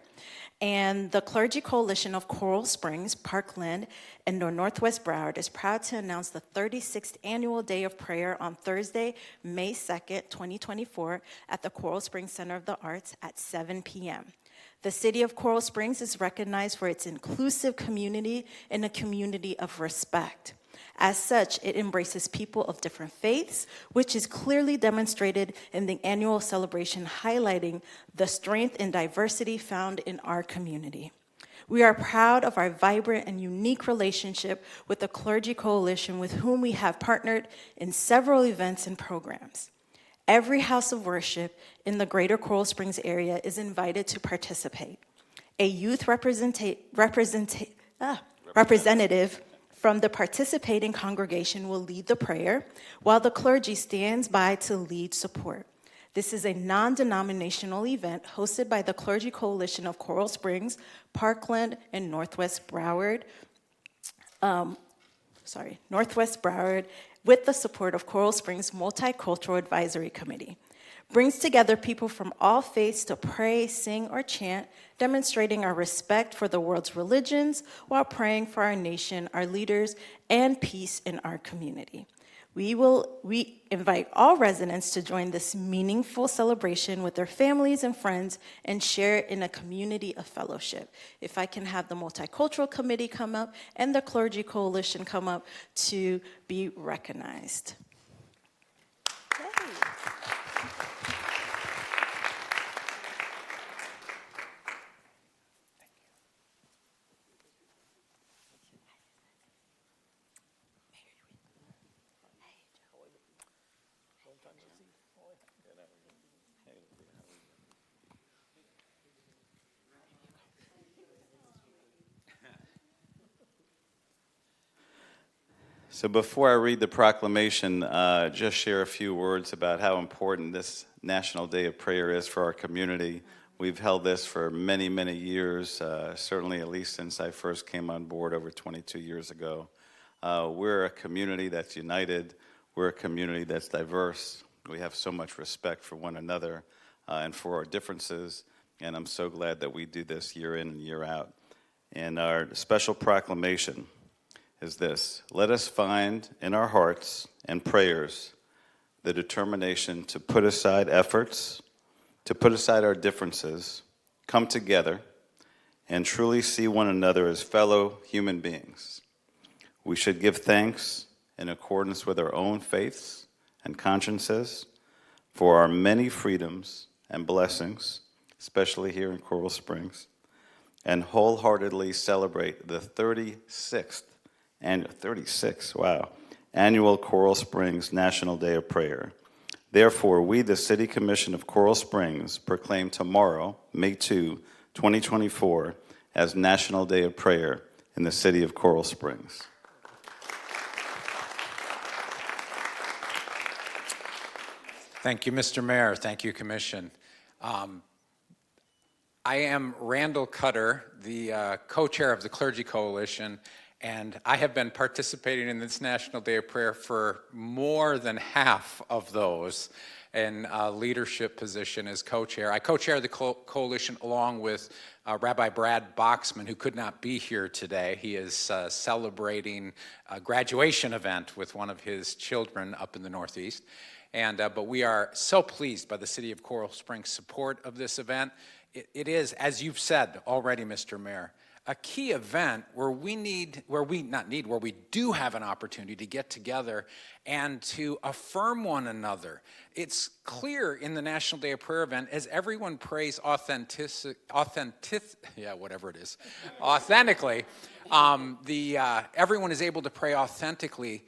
And the Clergy Coalition of Coral Springs, Parkland, and Northwest Broward is proud to announce the 36th Annual Day of Prayer on Thursday, May 2nd, 2024, at the Coral Springs Center of the Arts at 7 p.m. The city of Coral Springs is recognized for its inclusive community and a community of respect. As such, it embraces people of different faiths, which is clearly demonstrated in the annual celebration, highlighting the strength and diversity found in our community. We are proud of our vibrant and unique relationship with the Clergy Coalition, with whom we have partnered in several events and programs. Every house of worship in the greater Coral Springs area is invited to participate. A youth representative from the participating congregation will lead the prayer, while the clergy stands by to lead support. This is a non-denominational event hosted by the Clergy Coalition of Coral Springs, Parkland, and Northwest Broward, with the support of Coral Springs Multicultural Advisory Committee. Brings together people from all faiths to pray, sing, or chant, demonstrating our respect for the world's religions while praying for our nation, our leaders, and peace in our community. We invite all residents to join this meaningful celebration with their families and friends and share in a community of fellowship. If I can have the Multicultural Committee come up and the Clergy Coalition come up to be recognized. Yay. So before I read the proclamation, just share a few words about how important this National Day of Prayer is for our community. We've held this for many, many years, certainly at least since I first came on board over 22 years ago. We're a community that's united. We're a community that's diverse. We have so much respect for one another and for our differences, and I'm so glad that we do this year in and year out. And our special proclamation is this: let us find in our hearts and prayers the determination to put aside efforts, to put aside our differences, come together, and truly see one another as fellow human beings. We should give thanks in accordance with our own faiths and consciences for our many freedoms and blessings, especially here in Coral Springs, and wholeheartedly celebrate the 36th Annual Coral Springs National Day of Prayer. Therefore, we, the City Commission of Coral Springs, proclaim tomorrow, May 2, 2024, as National Day of Prayer in the city of Coral Springs. Thank you, Mr. Mayor. Thank you, Commission. I am Randall Cutter, the co-chair of the Clergy Coalition, and I have been participating in this National Day of Prayer for more than half of those in a leadership position as co-chair. I co-chair the coalition along with Rabbi Brad Boxman, who could not be here today. He is celebrating a graduation event with one of his children up in the Northeast. But we are so pleased by the City of Coral Springs' support of this event. It is, as you've said already, Mr. Mayor, a key event where we do have an opportunity to get together and to affirm one another. It's clear in the National Day of Prayer event, as everyone prays authentically, everyone is able to pray authentically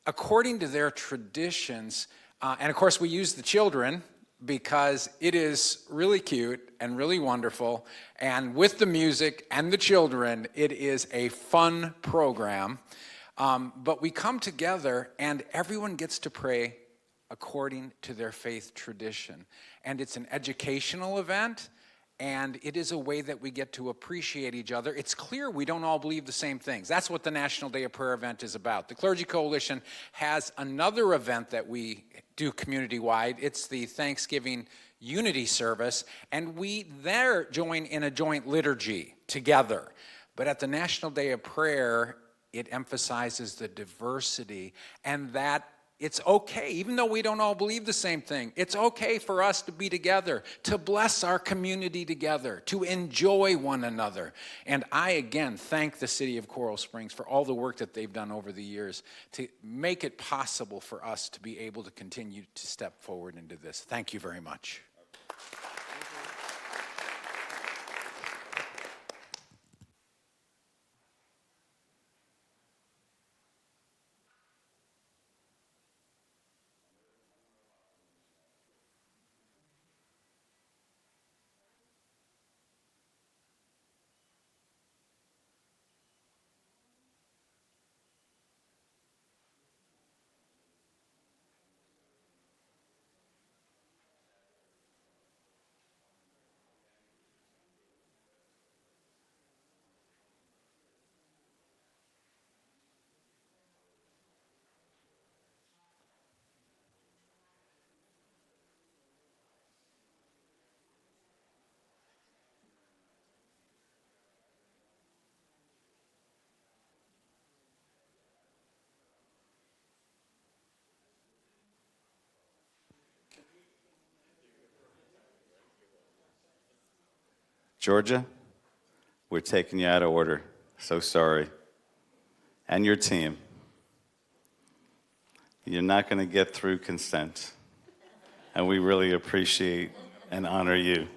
according to their traditions. And of course, we use the children because it is really cute and really wonderful. And with the music and the children, it is a fun program. But we come together and everyone gets to pray according to their faith tradition. And it's an educational event. And it is a way that we get to appreciate each other. It's clear we don't all believe the same things. That's what the National Day of Prayer event is about. The Clergy Coalition has another event that we do community-wide. It's the Thanksgiving Unity Service, and we there join in a joint liturgy together. But at the National Day of Prayer, it emphasizes the diversity and that it's okay, even though we don't all believe the same thing, it's okay for us to be together, to bless our community together, to enjoy one another. And I, again, thank the City of Coral Springs for all the work that they've done over the years to make it possible for us to be able to continue to step forward into this. Thank you very much. Georgia, we're taking you out of order. So sorry. And your team. You're not going to get through consent. And we really appreciate and honor you.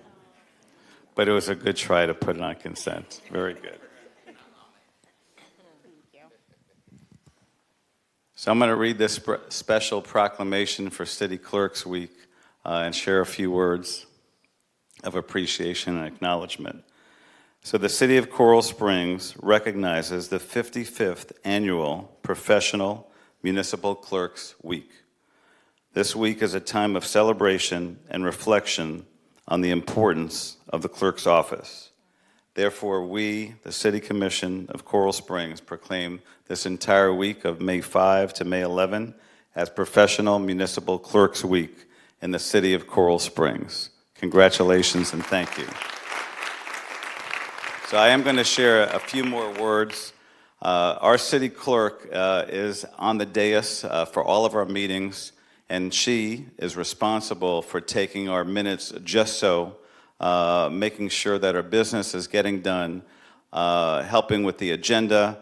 But it was a good try to put it on consent. Very good. So I'm going to read this special proclamation for City Clerks Week and share a few words of appreciation and acknowledgement. So the City of Coral Springs recognizes the 55th Annual Professional Municipal Clerks Week. This week is a time of celebration and reflection on the importance of the clerk's office. Therefore, we, the City Commission of Coral Springs, proclaim this entire week of May 5 to May 11 as Professional Municipal Clerks Week in the City of Coral Springs. Congratulations and thank you. So I am going to share a few more words. Our city clerk is on the dais for all of our meetings, and she is responsible for taking our minutes just so, making sure that our business is getting done, helping with the agenda,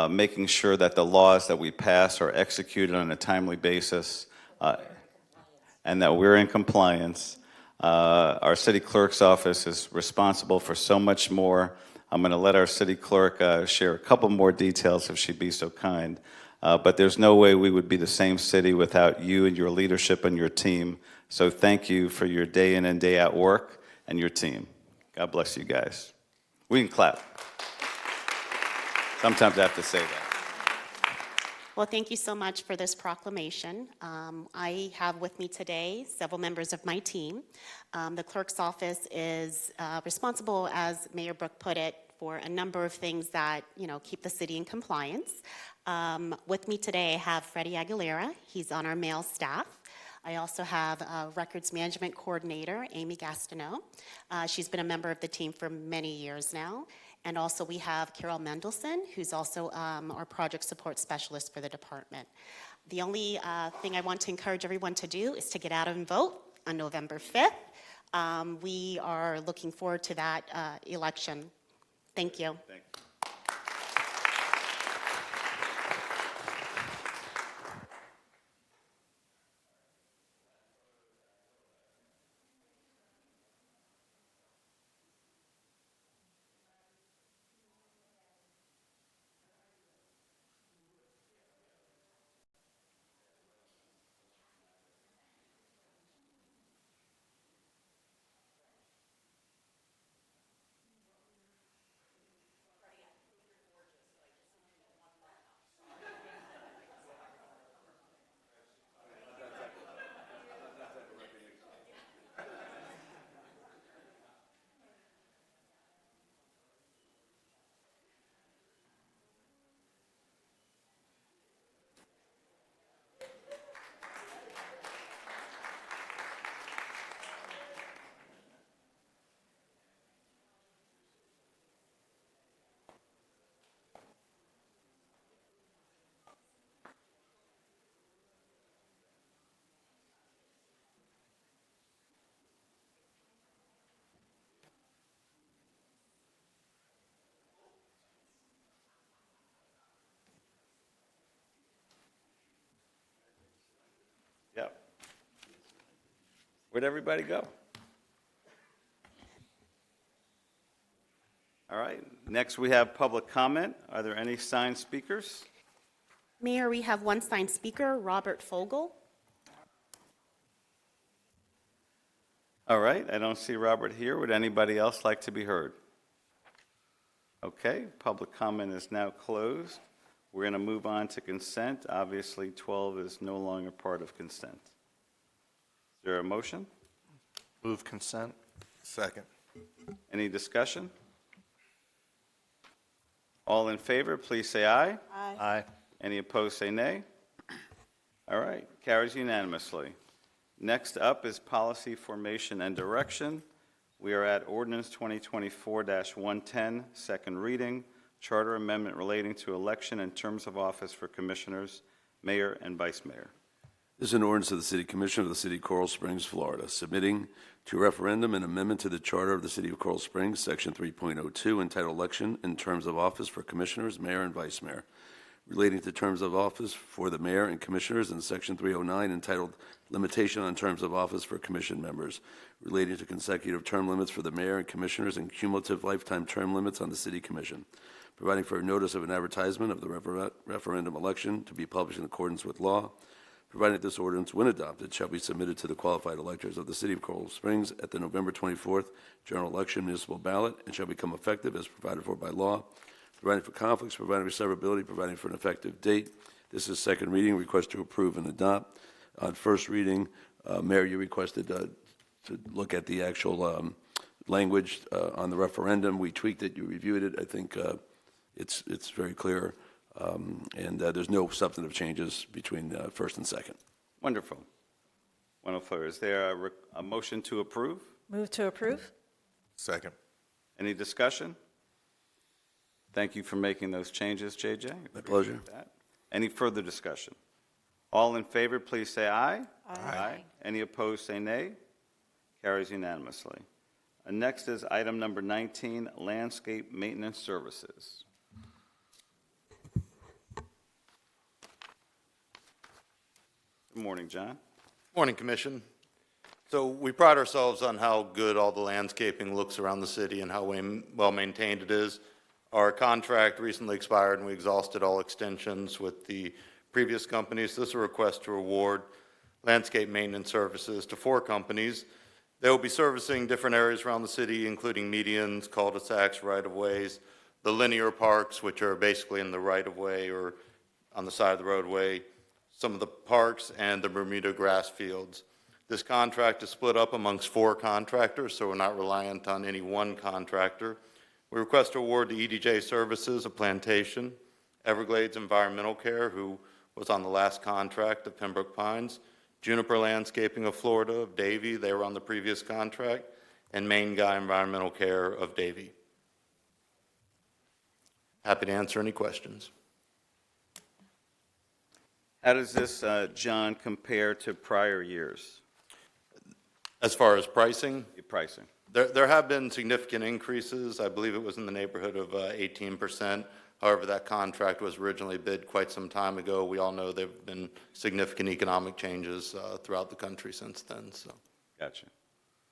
making sure that the laws that we pass are executed on a timely basis, and that we're in compliance. Our city clerk's office is responsible for so much more. I'm going to let our city clerk share a couple more details if she'd be so kind. But there's no way we would be the same city without you and your leadership and your team. So thank you for your day in and day out work and your team. God bless you guys. We can clap. Sometimes I have to say that. Well, thank you so much for this proclamation. I have with me today several members of my team. The clerk's office is responsible, as Mayor Brook put it, for a number of things that, keep the city in compliance. With me today, I have Freddie Aguilera. He's on our mail staff. I also have Records Management Coordinator, Amy Gastineau. She's been a member of the team for many years now. And also we have Carol Mendelson, who's also our Project Support Specialist for the department. The only thing I want to encourage everyone to do is to get out and vote on November 5th. We are looking forward to that election. Thank you. Thank you. Yep. Where'd everybody go? All right, next we have public comment. Are there any signed speakers? Mayor, we have one signed speaker, Robert Fogel. All right, I don't see Robert here. Would anybody else like to be heard? Okay, public comment is now closed. We're going to move on to consent. Obviously, 12 is no longer part of consent. Is there a motion? Move consent. Second. Any discussion? All in favor, please say aye. Aye. Aye. Any opposed, say nay. All right, carries unanimously. Next up is policy formation and direction. We are at ordinance 2024-110, second reading, charter amendment relating to election and terms of office for commissioners, mayor, and vice mayor. This is an ordinance of the City Commission of the City of Coral Springs, Florida, submitting to referendum an amendment to the Charter of the City of Coral Springs, Section 3.02, entitled Election and Terms of Office for Commissioners, Mayor, and Vice Mayor, relating to terms of office for the mayor and commissioners, and Section 309, entitled Limitation on Terms of Office for Commission Members, relating to consecutive term limits for the mayor and commissioners and cumulative lifetime term limits on the City Commission, providing for a notice of an advertisement of the referendum election to be published in accordance with law, providing that this ordinance, when adopted, shall be submitted to the qualified electors of the City of Coral Springs at the November 24th general election municipal ballot, and shall become effective as provided for by law, providing for conflicts, providing for severability, providing for an effective date. This is second reading. Request to approve and adopt. On first reading, Mayor, you requested to look at the actual language on the referendum. We tweaked it. You reviewed it. I think it's very clear, and there's no substantive changes between first and second. Wonderful. Wonderful. Is there a motion to approve? Move to approve. Second. Any discussion? Thank you for making those changes, JJ. My pleasure. That. Any further discussion? All in favor, please say aye. Aye. Any opposed, say nay. Carries unanimously. Next is item number 19, landscape maintenance services. Good morning, John. Morning, Commission. So we pride ourselves on how good all the landscaping looks around the city and how well maintained it is. Our contract recently expired and we exhausted all extensions with the previous companies. This is a request to award landscape maintenance services to 4 companies. They will be servicing different areas around the city, including medians, cul-de-sacs, right-of-ways, the linear parks, which are basically in the right-of-way or on the side of the roadway, some of the parks, and the Bermuda grass fields. This contract is split up amongst 4 contractors, so we're not reliant on any one contractor. We request to award to EDJ Services of Plantation, Everglades Environmental Care, who was on the last contract of Pembroke Pines, Juniper Landscaping of Florida of Davie, they were on the previous contract, and Maine Guy Environmental Care of Davie. Happy to answer any questions. How does this, John, compare to prior years? As far as pricing? Pricing. There have been significant increases. I believe it was in the neighborhood of 18%. However, that contract was originally bid quite some time ago. We all know there have been significant economic changes throughout the country since then. So, Gotcha.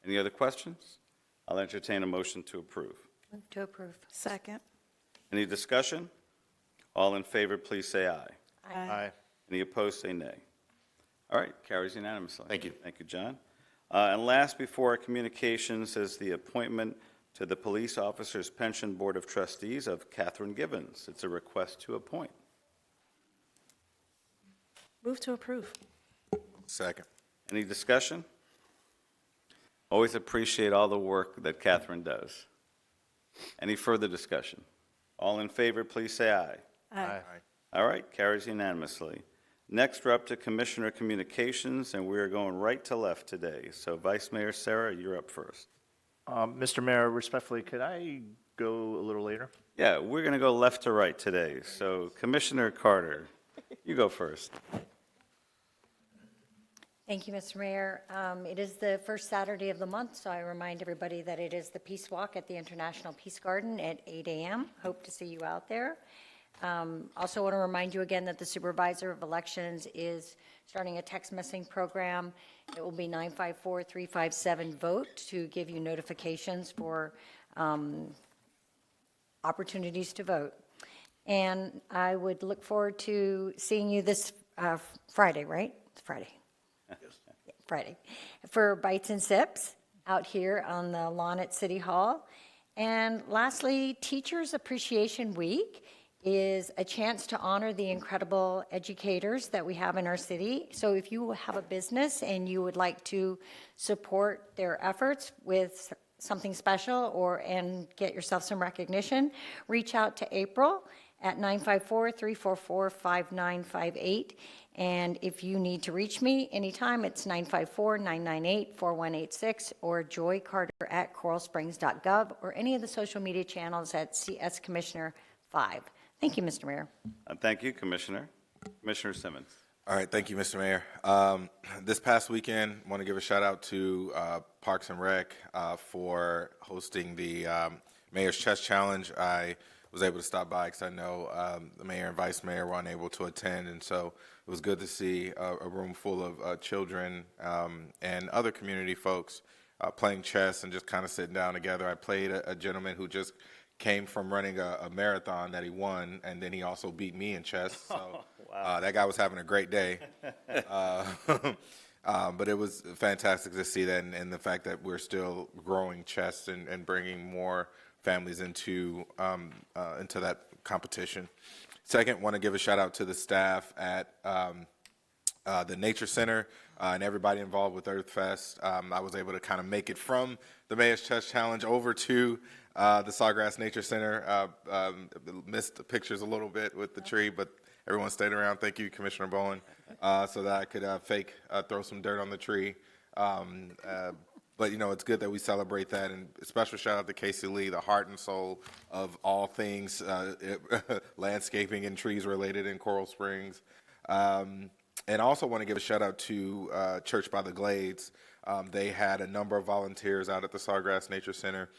Any other questions? I'll entertain a motion to approve. Move to approve. Second. Any discussion? All in favor, please say aye. Aye. Any opposed, say nay. All right, carries unanimously. Thank you. Thank you, John. And last before our communications is the appointment to the Police Officers Pension Board of Trustees of Catherine Gibbons. It's a request to appoint. Move to approve. Second. Any discussion? Always appreciate all the work that Catherine does. Any further discussion? All in favor, please say aye. Aye. All right, carries unanimously. Next, we're up to Commissioner Communications, and we're going right to left today. So Vice Mayor Sarah, you're up first. Mr. Mayor, respectfully, could I go a little later? Yeah, we're going to go left to right today. So Commissioner Carter, you go first. Thank you, Mr. Mayor. It is the first Saturday of the month, so I remind everybody that it is the Peace Walk at the International Peace Garden at 8 a.m. Hope to see you out there. Also want to remind you again that the Supervisor of Elections is starting a text messaging program. It will be 954-357-VOTE to give you notifications for opportunities to vote. And I would look forward to seeing you this Friday, right? It's Friday. Friday, for Bites and Sips out here on the lawn at City Hall. And lastly, Teachers Appreciation Week is a chance to honor the incredible educators that we have in our city. So if you have a business and you would like to support their efforts with something special and get yourself some recognition, reach out to April at 954-344-5958. And if you need to reach me anytime, it's 954-998-4186 or joycarter@coralsprings.gov or any of the social media channels at CS Commissioner 5. Thank you, Mr. Mayor. Thank you, Commissioner. Commissioner Simmons. All right, thank you, Mr. Mayor. This past weekend, I want to give a shout out to Parks and Rec for hosting the Mayor's Chess Challenge. I was able to stop by because I know the mayor and vice mayor were unable to attend, and so it was good to see a room full of children and other community folks playing chess and just kind of sitting down together. I played a gentleman who just came from running a marathon that he won, and then he also beat me in chess. So that guy was having a great day. But it was fantastic to see that, and the fact that we're still growing chess and bringing more families into that competition. Second, want to give a shout out to the staff at the Nature Center and everybody involved with Earth Fest. I was able to kind of make it from the Mayor's Chess Challenge over to the Sawgrass Nature Center. Missed the pictures a little bit with the tree, but everyone stayed around. Thank you, Commissioner Bowen, so that I could throw some dirt on the tree. But, you know, it's good that we celebrate that. And a special shout out to Casey Lee, the heart and soul of all things landscaping and trees related in Coral Springs. And I also want to give a shout out to Church by the Glades. They had a number of volunteers out at the Sawgrass Nature Center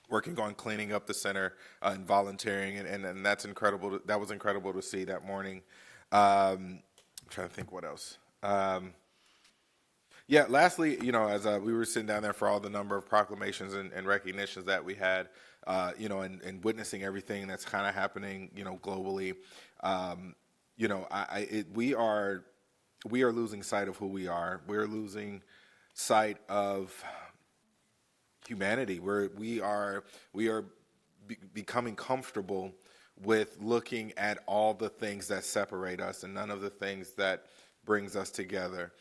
working on cleaning up the center and volunteering. And that's incredible. That was incredible to see that morning. I'm trying to think what else. Yeah, lastly, you know, as we were sitting down there for all the number of proclamations and recognitions that we had, you know, and witnessing everything that's kind of happening, you know, globally, you know, we are losing sight of who we are. We're losing sight of humanity. We are becoming comfortable with looking at all the things that separate us and none of the things that brings us together.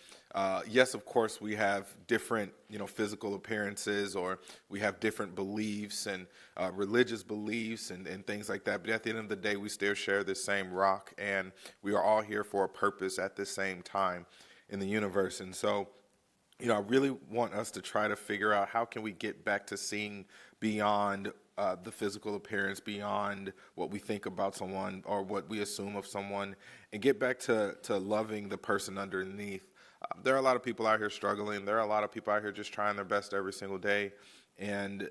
Yes, of course, we have different, physical appearances, or we have different beliefs and religious beliefs and things like that. But at the end of the day, we still share the same rock, and we are all here for a purpose at the same time in the universe. And so, I really want us to try to figure out how can we get back to seeing beyond the physical appearance, beyond what we think about someone or what we assume of someone, and get back to loving the person underneath. There are a lot of people out here struggling. There are a lot of people out here just trying their best every single day. And,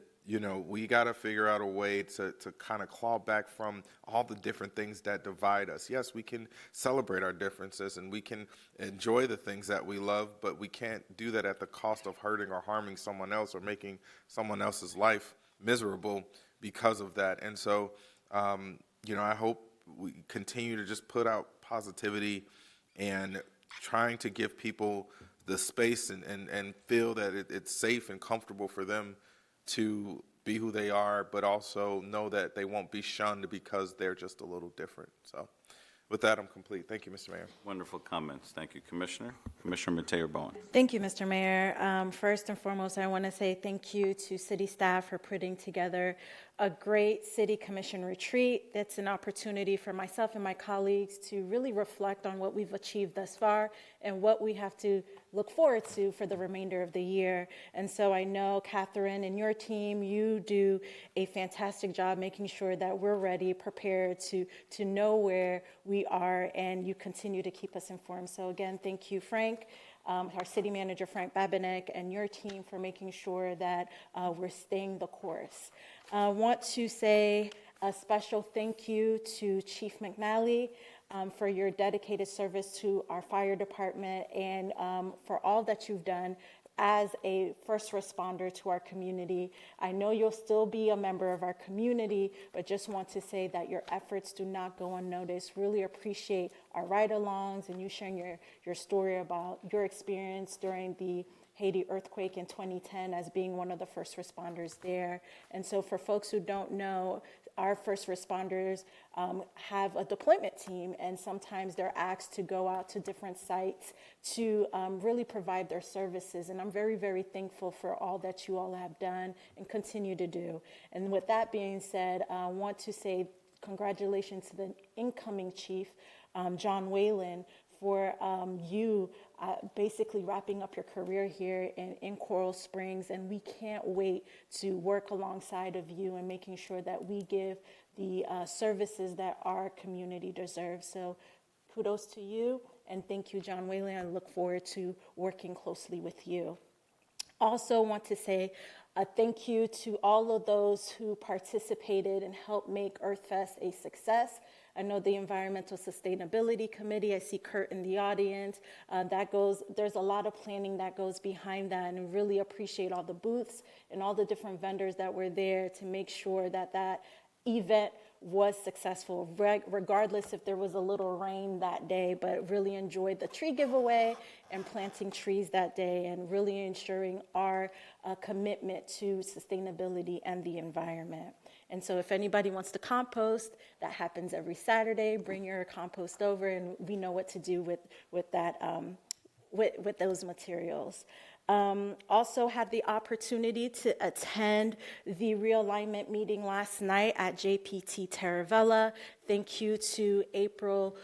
we got to figure out a way to kind of claw back from all the different things that divide us. Yes, we can celebrate our differences and we can enjoy the things that we love, but we can't do that at the cost of hurting or harming someone else or making someone else's life miserable because of that. And so, I hope we continue to just put out positivity and trying to give people the space and feel that it's safe and comfortable for them to be who they are, but also know that they won't be shunned because they're just a little different. So with that, I'm complete. Thank you, Mr. Mayor. Wonderful comments. Thank you, Commissioner. Commissioner Mateo Bowen. Thank you, Mr. Mayor. First and foremost, I want to say thank you to city staff for putting together a great city commission retreat. That's an opportunity for myself and my colleagues to really reflect on what we've achieved thus far and what we have to look forward to for the remainder of the year. And so I know, Catherine, and your team, you do a fantastic job making sure that we're ready, prepared to know where we are, and you continue to keep us informed. So again, thank you, Frank. Our city manager, Frank Babinek, and your team for making sure that we're staying the course. I want to say a special thank you to Chief McNally for your dedicated service to our fire department and for all that you've done as a first responder to our community. I know you'll still be a member of our community, but just want to say that your efforts do not go unnoticed. Really appreciate our ride-alongs and you sharing your story about your experience during the Haiti earthquake in 2010 as being one of the first responders there. And so for folks who don't know, our first responders have a deployment team, and sometimes they're asked to go out to different sites to really provide their services. And I'm very, very thankful for all that you all have done and continue to do. And with that being said, I want to say congratulations to the incoming chief, John Whalen, for you basically wrapping up your career here in Coral Springs, and we can't wait to work alongside of you and making sure that we give the services that our community deserves. So kudos to you, and thank you, John Whalen. I look forward to working closely with you. Also want to say a thank you to all of those who participated and helped make EarthFest a success. I know the Environmental Sustainability Committee, I see Kurt in the audience, there's a lot of planning that goes behind that, and really appreciate all the booths and all the different vendors that were there to make sure that that event was successful, regardless if there was a little rain that day, but really enjoyed the tree giveaway and planting trees that day and really ensuring our commitment to sustainability and the environment. And so if anybody wants to compost, that happens every Saturday. Bring your compost over, and we know what to do with that, with those materials. Also had the opportunity to attend the realignment meeting last night at JPT Taravella. Thank you to April,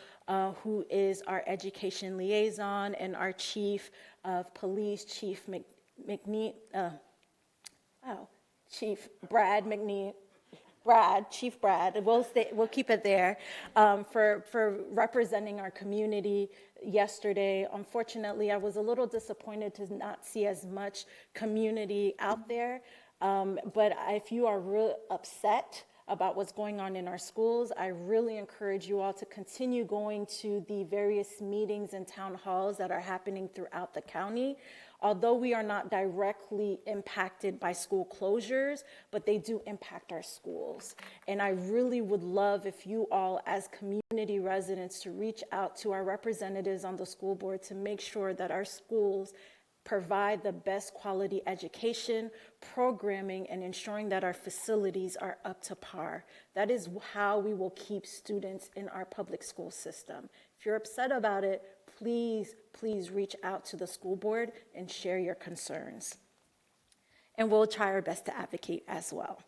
who is our education liaison, and our chief of police, Chief Chief Brad McNeil. Chief Brad, we'll keep it there, for representing our community yesterday. Unfortunately, I was a little disappointed to not see as much community out there, but if you are real upset about what's going on in our schools, I really encourage you all to continue going to the various meetings and town halls that are happening throughout the county. Although we are not directly impacted by school closures, but they do impact our schools. And I really would love if you all, as community residents, to reach out to our representatives on the school board to make sure that our schools provide the best quality education, programming, and ensuring that our facilities are up to par. That is how we will keep students in our public school system. If you're upset about it, please, please reach out to the school board and share your concerns. And we'll try our best to advocate as well.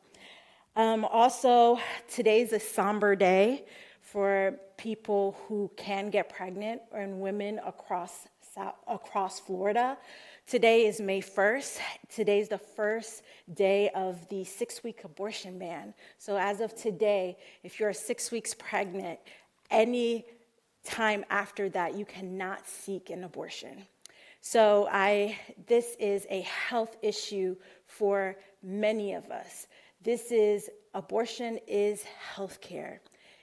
Also, today's a somber day for people who can get pregnant and women across Florida. Today is May 1st. Today's the first day of the 6-week abortion ban. So as of today, if you're 6 weeks pregnant, any time after that, you cannot seek an abortion. So this is a health issue for many of us. Abortion is health care.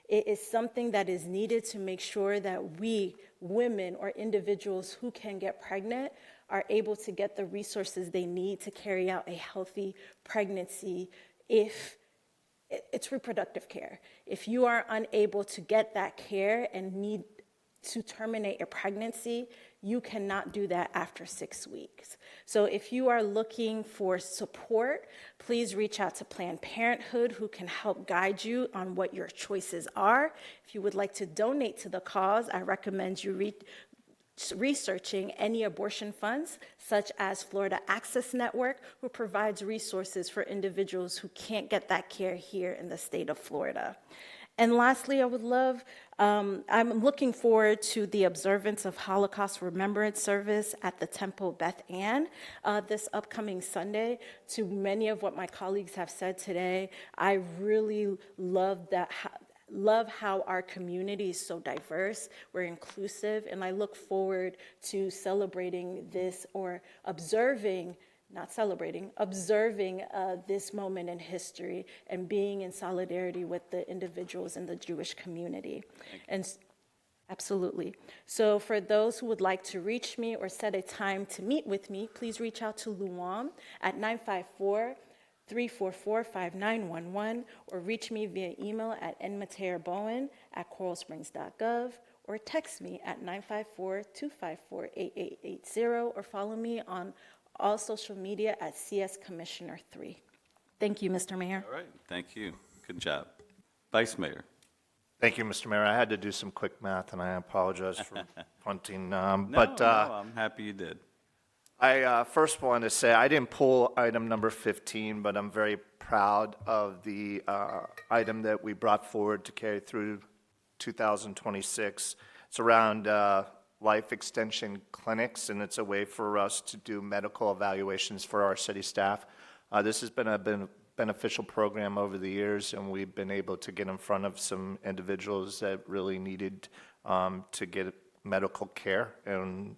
It is something that is needed to make sure that we, women or individuals who can get pregnant, are able to get the resources they need to carry out a healthy pregnancy if it's reproductive care. If you are unable to get that care and need to terminate a pregnancy, you cannot do that after 6 weeks. So if you are looking for support, please reach out to Planned Parenthood, who can help guide you on what your choices are. If you would like to donate to the cause, I recommend you researching any abortion funds, such as Florida Access Network, who provides resources for individuals who can't get that care here in the state of Florida. And lastly, I'm looking forward to the observance of Holocaust Remembrance Service at the Temple Beth Ann this upcoming Sunday. To many of what my colleagues have said today, I really love how our community is so diverse, we're inclusive, and I look forward to celebrating this or observing this moment in history and being in solidarity with the individuals in the Jewish community. And absolutely. So for those who would like to reach me or set a time to meet with me, please reach out to Luam at 954-344-5911 or reach me via email at nmaterbowen@coralsprings.gov or text me at 954-254-8880 or follow me on all social media at CS Commissioner 3. Thank you, Mr. Mayor. All right, thank you. Good job. Vice Mayor. Thank you, Mr. Mayor. I had to do some quick math, and I apologize for punting. No, I'm happy you did. I first want to say I didn't pull item number 15, but I'm very proud of the item that we brought forward to carry through 2026. It's around life extension clinics, and it's a way for us to do medical evaluations for our city staff. This has been a beneficial program over the years, and we've been able to get in front of some individuals that really needed to get medical care and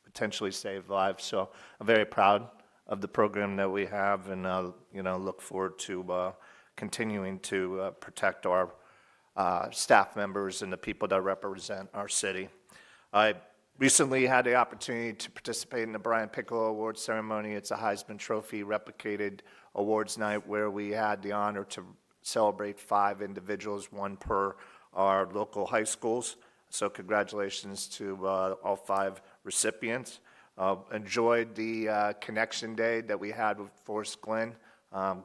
potentially save lives. So I'm very proud of the program that we have, and look forward to continuing to protect our staff members and the people that represent our city. I recently had the opportunity to participate in the Brian Piccolo Awards ceremony. It's a Heisman Trophy replicated awards night where we had the honor to celebrate 5 individuals, 1 per our local high schools. So congratulations to all 5 recipients. Enjoyed the connection day that we had with Forest Glen,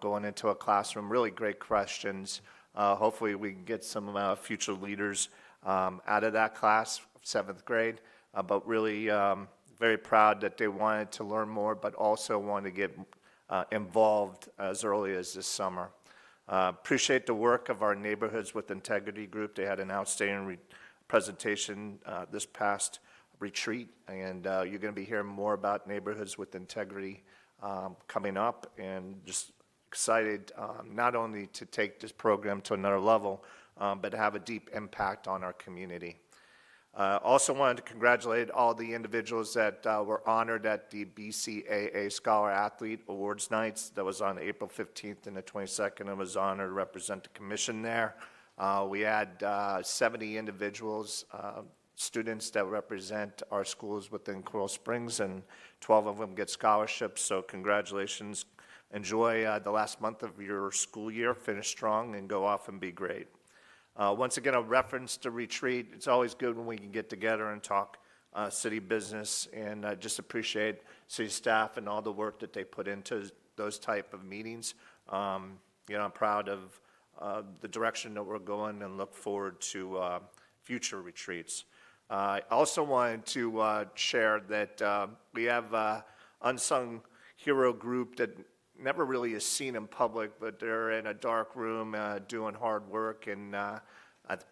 going into a classroom. Really great questions. Hopefully we can get some future leaders out of that class, 7th grade, but really very proud that they wanted to learn more, but also wanted to get involved as early as this summer. Appreciate the work of our Neighborhoods with Integrity group. They had an outstanding presentation this past retreat, and you're going to be hearing more about Neighborhoods with Integrity coming up, and just excited not only to take this program to another level, but have a deep impact on our community. Also wanted to congratulate all the individuals that were honored at the BCAA Scholar Athlete Awards Nights. That was on April 15th and the 22nd. I was honored to represent the commission there. We had 70 individuals, students that represent our schools within Coral Springs, and 12 of them get scholarships, so congratulations. Enjoy the last month of your school year, finish strong, and go off and be great. Once again, a reference to retreat. It's always good when we can get together and talk city business, and I just appreciate city staff and all the work that they put into those type of meetings. I'm proud of the direction that we're going and look forward to future retreats. I also wanted to share that we have an unsung hero group that never really is seen in public, but they're in a dark room doing hard work, and I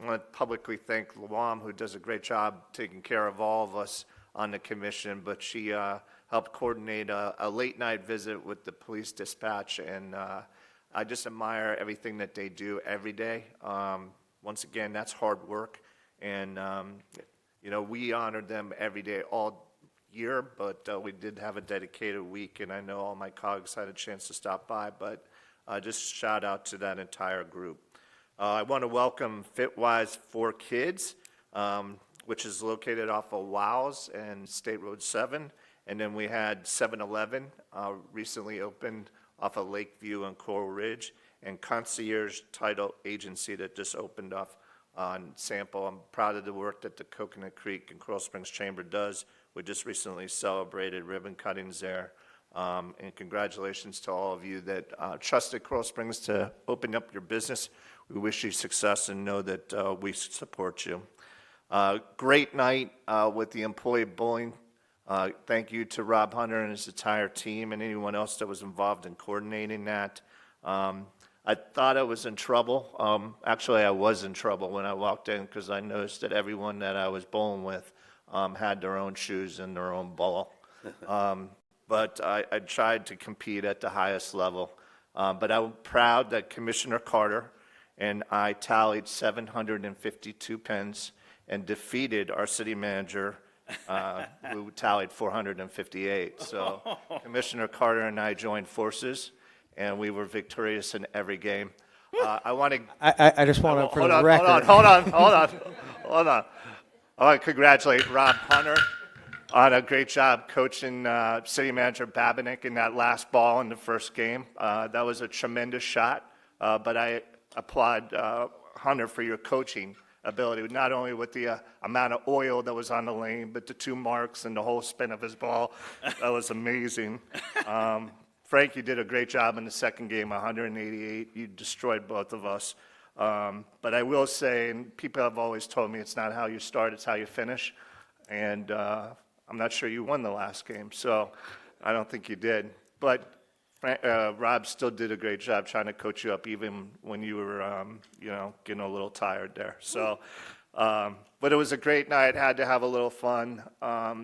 want to publicly thank Luam, who does a great job taking care of all of us on the commission, but she helped coordinate a late-night visit with the police dispatch, and I just admire everything that they do every day. Once again, that's hard work, and we honored them every day all year, but we did have a dedicated week, and I know all my colleagues had a chance to stop by, but just shout out to that entire group. I want to welcome FitWise for Kids, which is located off of Wiles and State Road 7, and then we had 7-Eleven recently opened off of Lakeview and Coral Ridge, and Concierge Title Agency that just opened up on Sample. I'm proud of the work that the Coconut Creek and Coral Springs Chamber does. We just recently celebrated ribbon cuttings there. And congratulations to all of you that trusted Coral Springs to open up your business. We wish you success and know that we support you. Great night with the employee bowling. Thank you to Rob Hunter and his entire team and anyone else that was involved in coordinating that. I thought I was in trouble. Actually, I was in trouble when I walked in because I noticed that everyone that I was bowling with had their own shoes and their own ball. But I tried to compete at the highest level. But I'm proud that Commissioner Carter and I tallied 752 pins and defeated our city manager, who tallied 458. So Commissioner Carter and I joined forces, and we were victorious in every game. I want to. I just want to, for the record. Hold on. I want to congratulate Rob Hunter on a great job coaching City Manager Babinick in that last ball in the first game. That was a tremendous shot, but I applaud Hunter for your coaching ability, not only with the amount of oil that was on the lane, but the 2 marks and the whole spin of his ball. That was amazing. Frank, you did a great job in the second game, 188. You destroyed both of us. But I will say, and people have always told me, it's not how you start, it's how you finish. And I'm not sure you won the last game, so I don't think you did. But Rob still did a great job trying to coach you up, even when you were, getting a little tired there. So, but it was a great night. Had to have a little fun.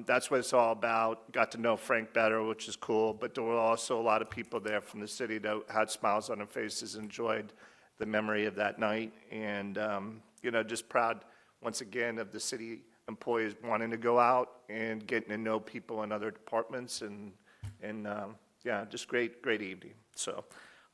That's what it's all about. Got to know Frank better, which is cool. But there were also a lot of people there from the city that had smiles on their faces, enjoyed the memory of that night, and just proud once again of the city employees wanting to go out and getting to know people in other departments, and just great evening. So,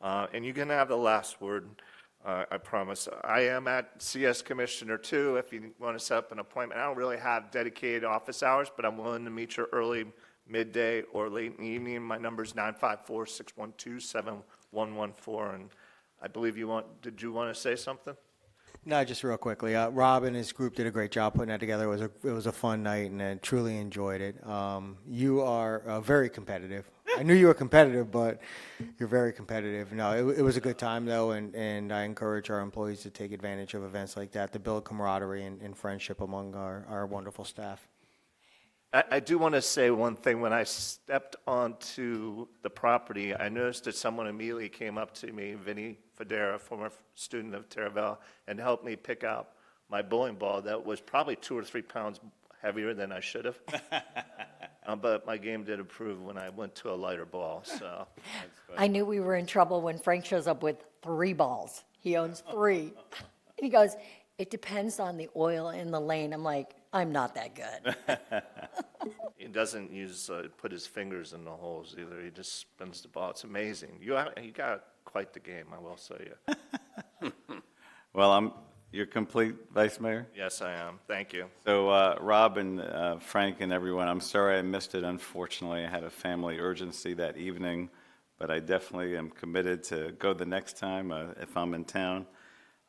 and you're gonna have the last word, I promise. I am at CS Commissioner too. If you want to set up an appointment, I don't really have dedicated office hours, but I'm willing to meet you early, midday, or late in the evening. My number is 954-612-7114, and I believe did you want to say something? No, just real quickly. Rob and his group did a great job putting that together. It was a fun night, and I truly enjoyed it. You are very competitive. I knew you were competitive, but you're very competitive. No, it was a good time, though, and I encourage our employees to take advantage of events like that to build camaraderie and friendship among our wonderful staff. I do want to say one thing. When I stepped onto the property, I noticed that someone immediately came up to me, Vinny Federa, former student of Terraville, and helped me pick out my bowling ball that was probably 2 or 3 pounds heavier than I should have. But my game did improve when I went to a lighter ball. So I knew we were in trouble when Frank shows up with 3 balls. He owns 3. And he goes, it depends on the oil in the lane. I'm like, I'm not that good. He doesn't put his fingers in the holes either. He just spins the ball. It's amazing. You got quite the game, I will say. Well, you're complete, Vice Mayor? Yes, I am. Thank you. So, Rob and Frank and everyone, I'm sorry I missed it. Unfortunately, I had a family urgency that evening, but I definitely am committed to go the next time if I'm in town.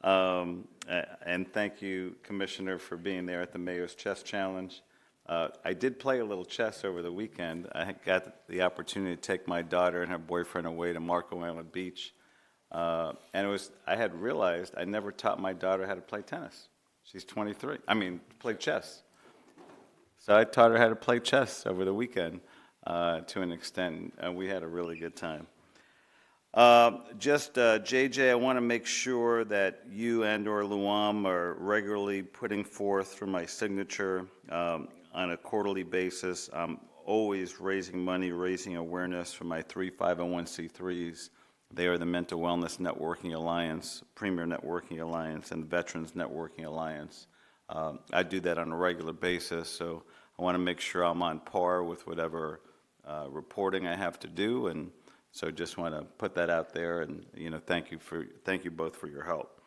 And thank you, Commissioner, for being there at the Mayor's Chess Challenge. I did play a little chess over the weekend. I got the opportunity to take my daughter and her boyfriend away to Marco Island Beach. And I had realized I never taught my daughter how to play tennis. She's 23. Play chess. So I taught her how to play chess over the weekend to an extent, and we had a really good time. JJ, I want to make sure that you and/or Luam are regularly putting forth through my signature on a quarterly basis. I'm always raising money, raising awareness for my 3 501c3s. They are the Mental Wellness Networking Alliance, Premier Networking Alliance, and the Veterans Networking Alliance. I do that on a regular basis, so I want to make sure I'm on par with whatever reporting I have to do, and so just want to put that out there, and thank you both for your help.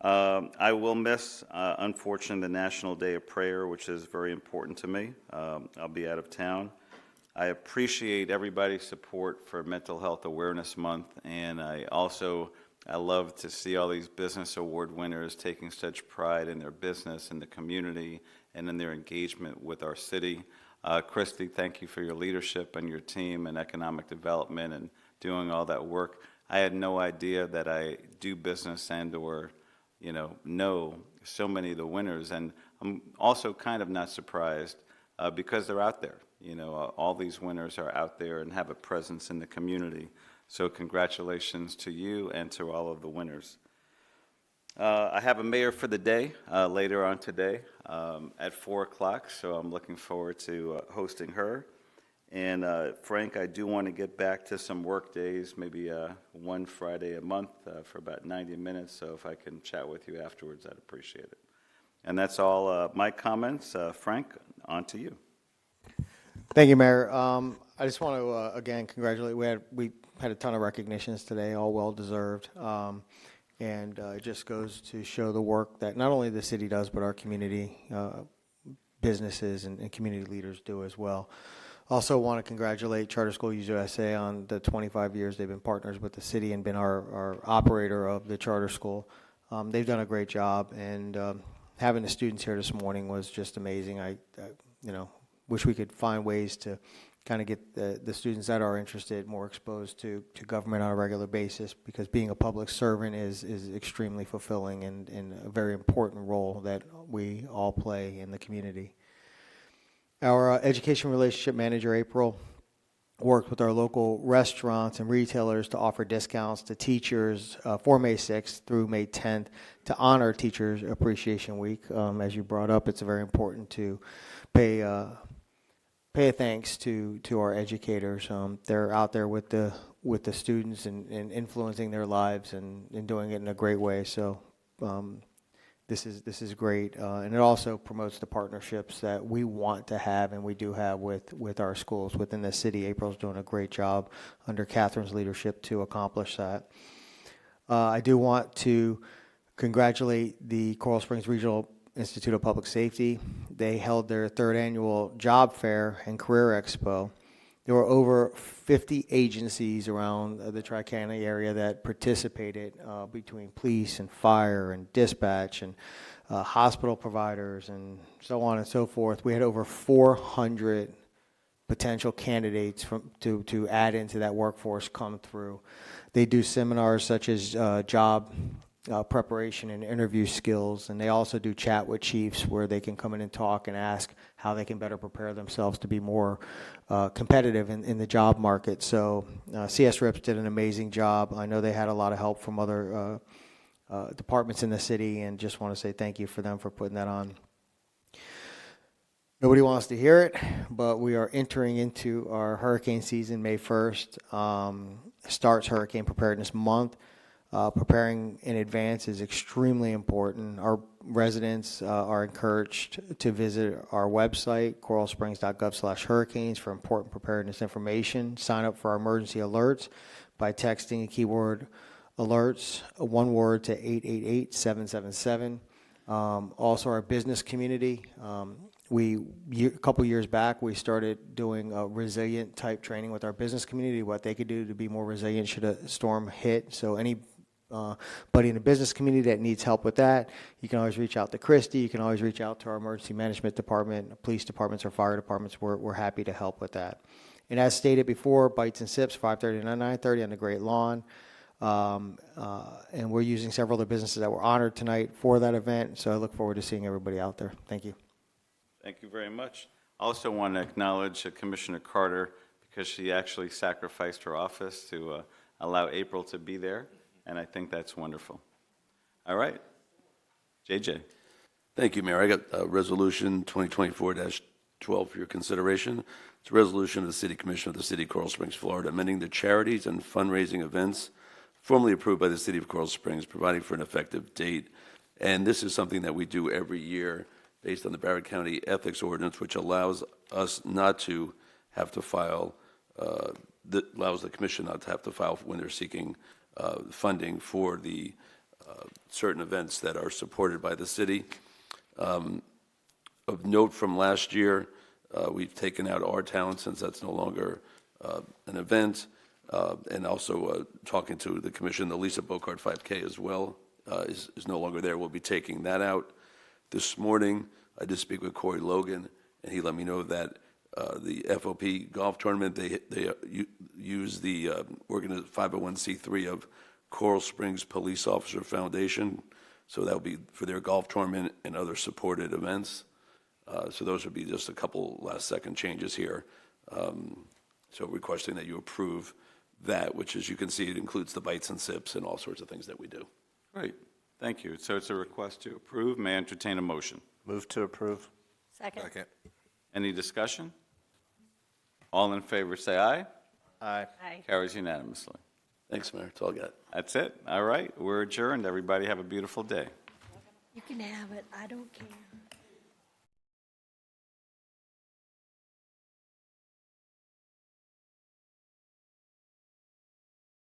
I will miss, unfortunately, the National Day of Prayer, which is very important to me. I'll be out of town. I appreciate everybody's support for Mental Health Awareness Month, and I love to see all these business award winners taking such pride in their business, in the community, and in their engagement with our city. Christy, thank you for your leadership and your team and economic development and doing all that work. I had no idea that I do business and/or, know so many of the winners, and I'm also kind of not surprised because they're out there. All these winners are out there and have a presence in the community. So congratulations to you and to all of the winners. I have a mayor for the day later on today at 4 o'clock, so I'm looking forward to hosting her. And Frank, I do want to get back to some work days, maybe one Friday a month for about 90 minutes, so if I can chat with you afterwards, I'd appreciate it. And that's all my comments. Frank, on to you. Thank you, Mayor. I just want to, again, congratulate. We had a ton of recognitions today, all well-deserved. And it just goes to show the work that not only the city does, but our community businesses and community leaders do as well. Also want to congratulate Charter School USA on the 25 years they've been partners with the city and been our operator of the charter school. They've done a great job, and having the students here this morning was just amazing. I wish we could find ways to kind of get the students that are interested more exposed to government on a regular basis, because being a public servant is extremely fulfilling and a very important role that we all play in the community. Our education relationship manager, April, worked with our local restaurants and retailers to offer discounts to teachers for May 6th through May 10th to honor Teachers Appreciation Week. As you brought up, it's very important to pay a thanks to our educators. They're out there with the students and influencing their lives and doing it in a great way. So this is great, and it also promotes the partnerships that we want to have and we do have with our schools within the city. April's doing a great job under Catherine's leadership to accomplish that. I do want to congratulate the Coral Springs Regional Institute of Public Safety. They held their 3rd annual job fair and career expo. There were over 50 agencies around the Tri-County area that participated, between police and fire and dispatch and hospital providers and so on and so forth. We had over 400 potential candidates to add into that workforce come through. They do seminars such as job preparation and interview skills, and they also do chat with chiefs where they can come in and talk and ask how they can better prepare themselves to be more competitive in the job market. So CS Rips did an amazing job. I know they had a lot of help from other departments in the city, and just want to say thank you for them for putting that on. Nobody wants to hear it, but we are entering into our hurricane season. May 1st starts Hurricane Preparedness Month. Preparing in advance is extremely important. Our residents are encouraged to visit our website, coralsprings.gov/hurricanes, for important preparedness information. Sign up for our emergency alerts by texting a keyword alerts, one word, to 888-777. Also, our business community. A couple years back, we started doing a resilient type training with our business community, what they could do to be more resilient should a storm hit. So any anybody in the business community that needs help with that, you can always reach out to Christy. You can always reach out to our emergency management department, police departments, or fire departments. We're happy to help with that. And as stated before, Bites and Sips, 5:30 to 9:30 on the Great Lawn. And we're using several of the businesses that were honored tonight for that event, so I look forward to seeing everybody out there. Thank you. Thank you very much. I also want to acknowledge Commissioner Carter because she actually sacrificed her office to allow April to be there, and I think that's wonderful. All right. JJ. Thank you, Mayor. I got Resolution 2024-12 for your consideration. It's a resolution of the City Commission of the City of Coral Springs, Florida, amending the charities and fundraising events formally approved by the City of Coral Springs, providing for an effective date. And this is something that we do every year based on the Broward County Ethics Ordinance, which allows us not to have to file, allows the commission not to have to file when they're seeking funding for the certain events that are supported by the city. Of note from last year, we've taken out Our Talent since that's no longer an event. And also talking to the commission, the Lisa Bocard 5K as well is no longer there. We'll be taking that out. This morning, I did speak with Corey Logan, and he let me know that the FOP golf tournament, they use the 501c3 of Coral Springs Police Officer Foundation. So that will be for their golf tournament and other supported events. So those would be just a couple last-second changes here. So requesting that you approve that, which, as you can see, it includes the Bites and Sips and all sorts of things that we do. Great. Thank you. So it's a request to approve. May I entertain a motion? Move to approve. Second. Any discussion? All in favor, say aye. Aye. Aye. Carries unanimously. Thanks, Mayor. That's all I got. That's it. All right. We're adjourned. Everybody have a beautiful day. You can have it. I don't care.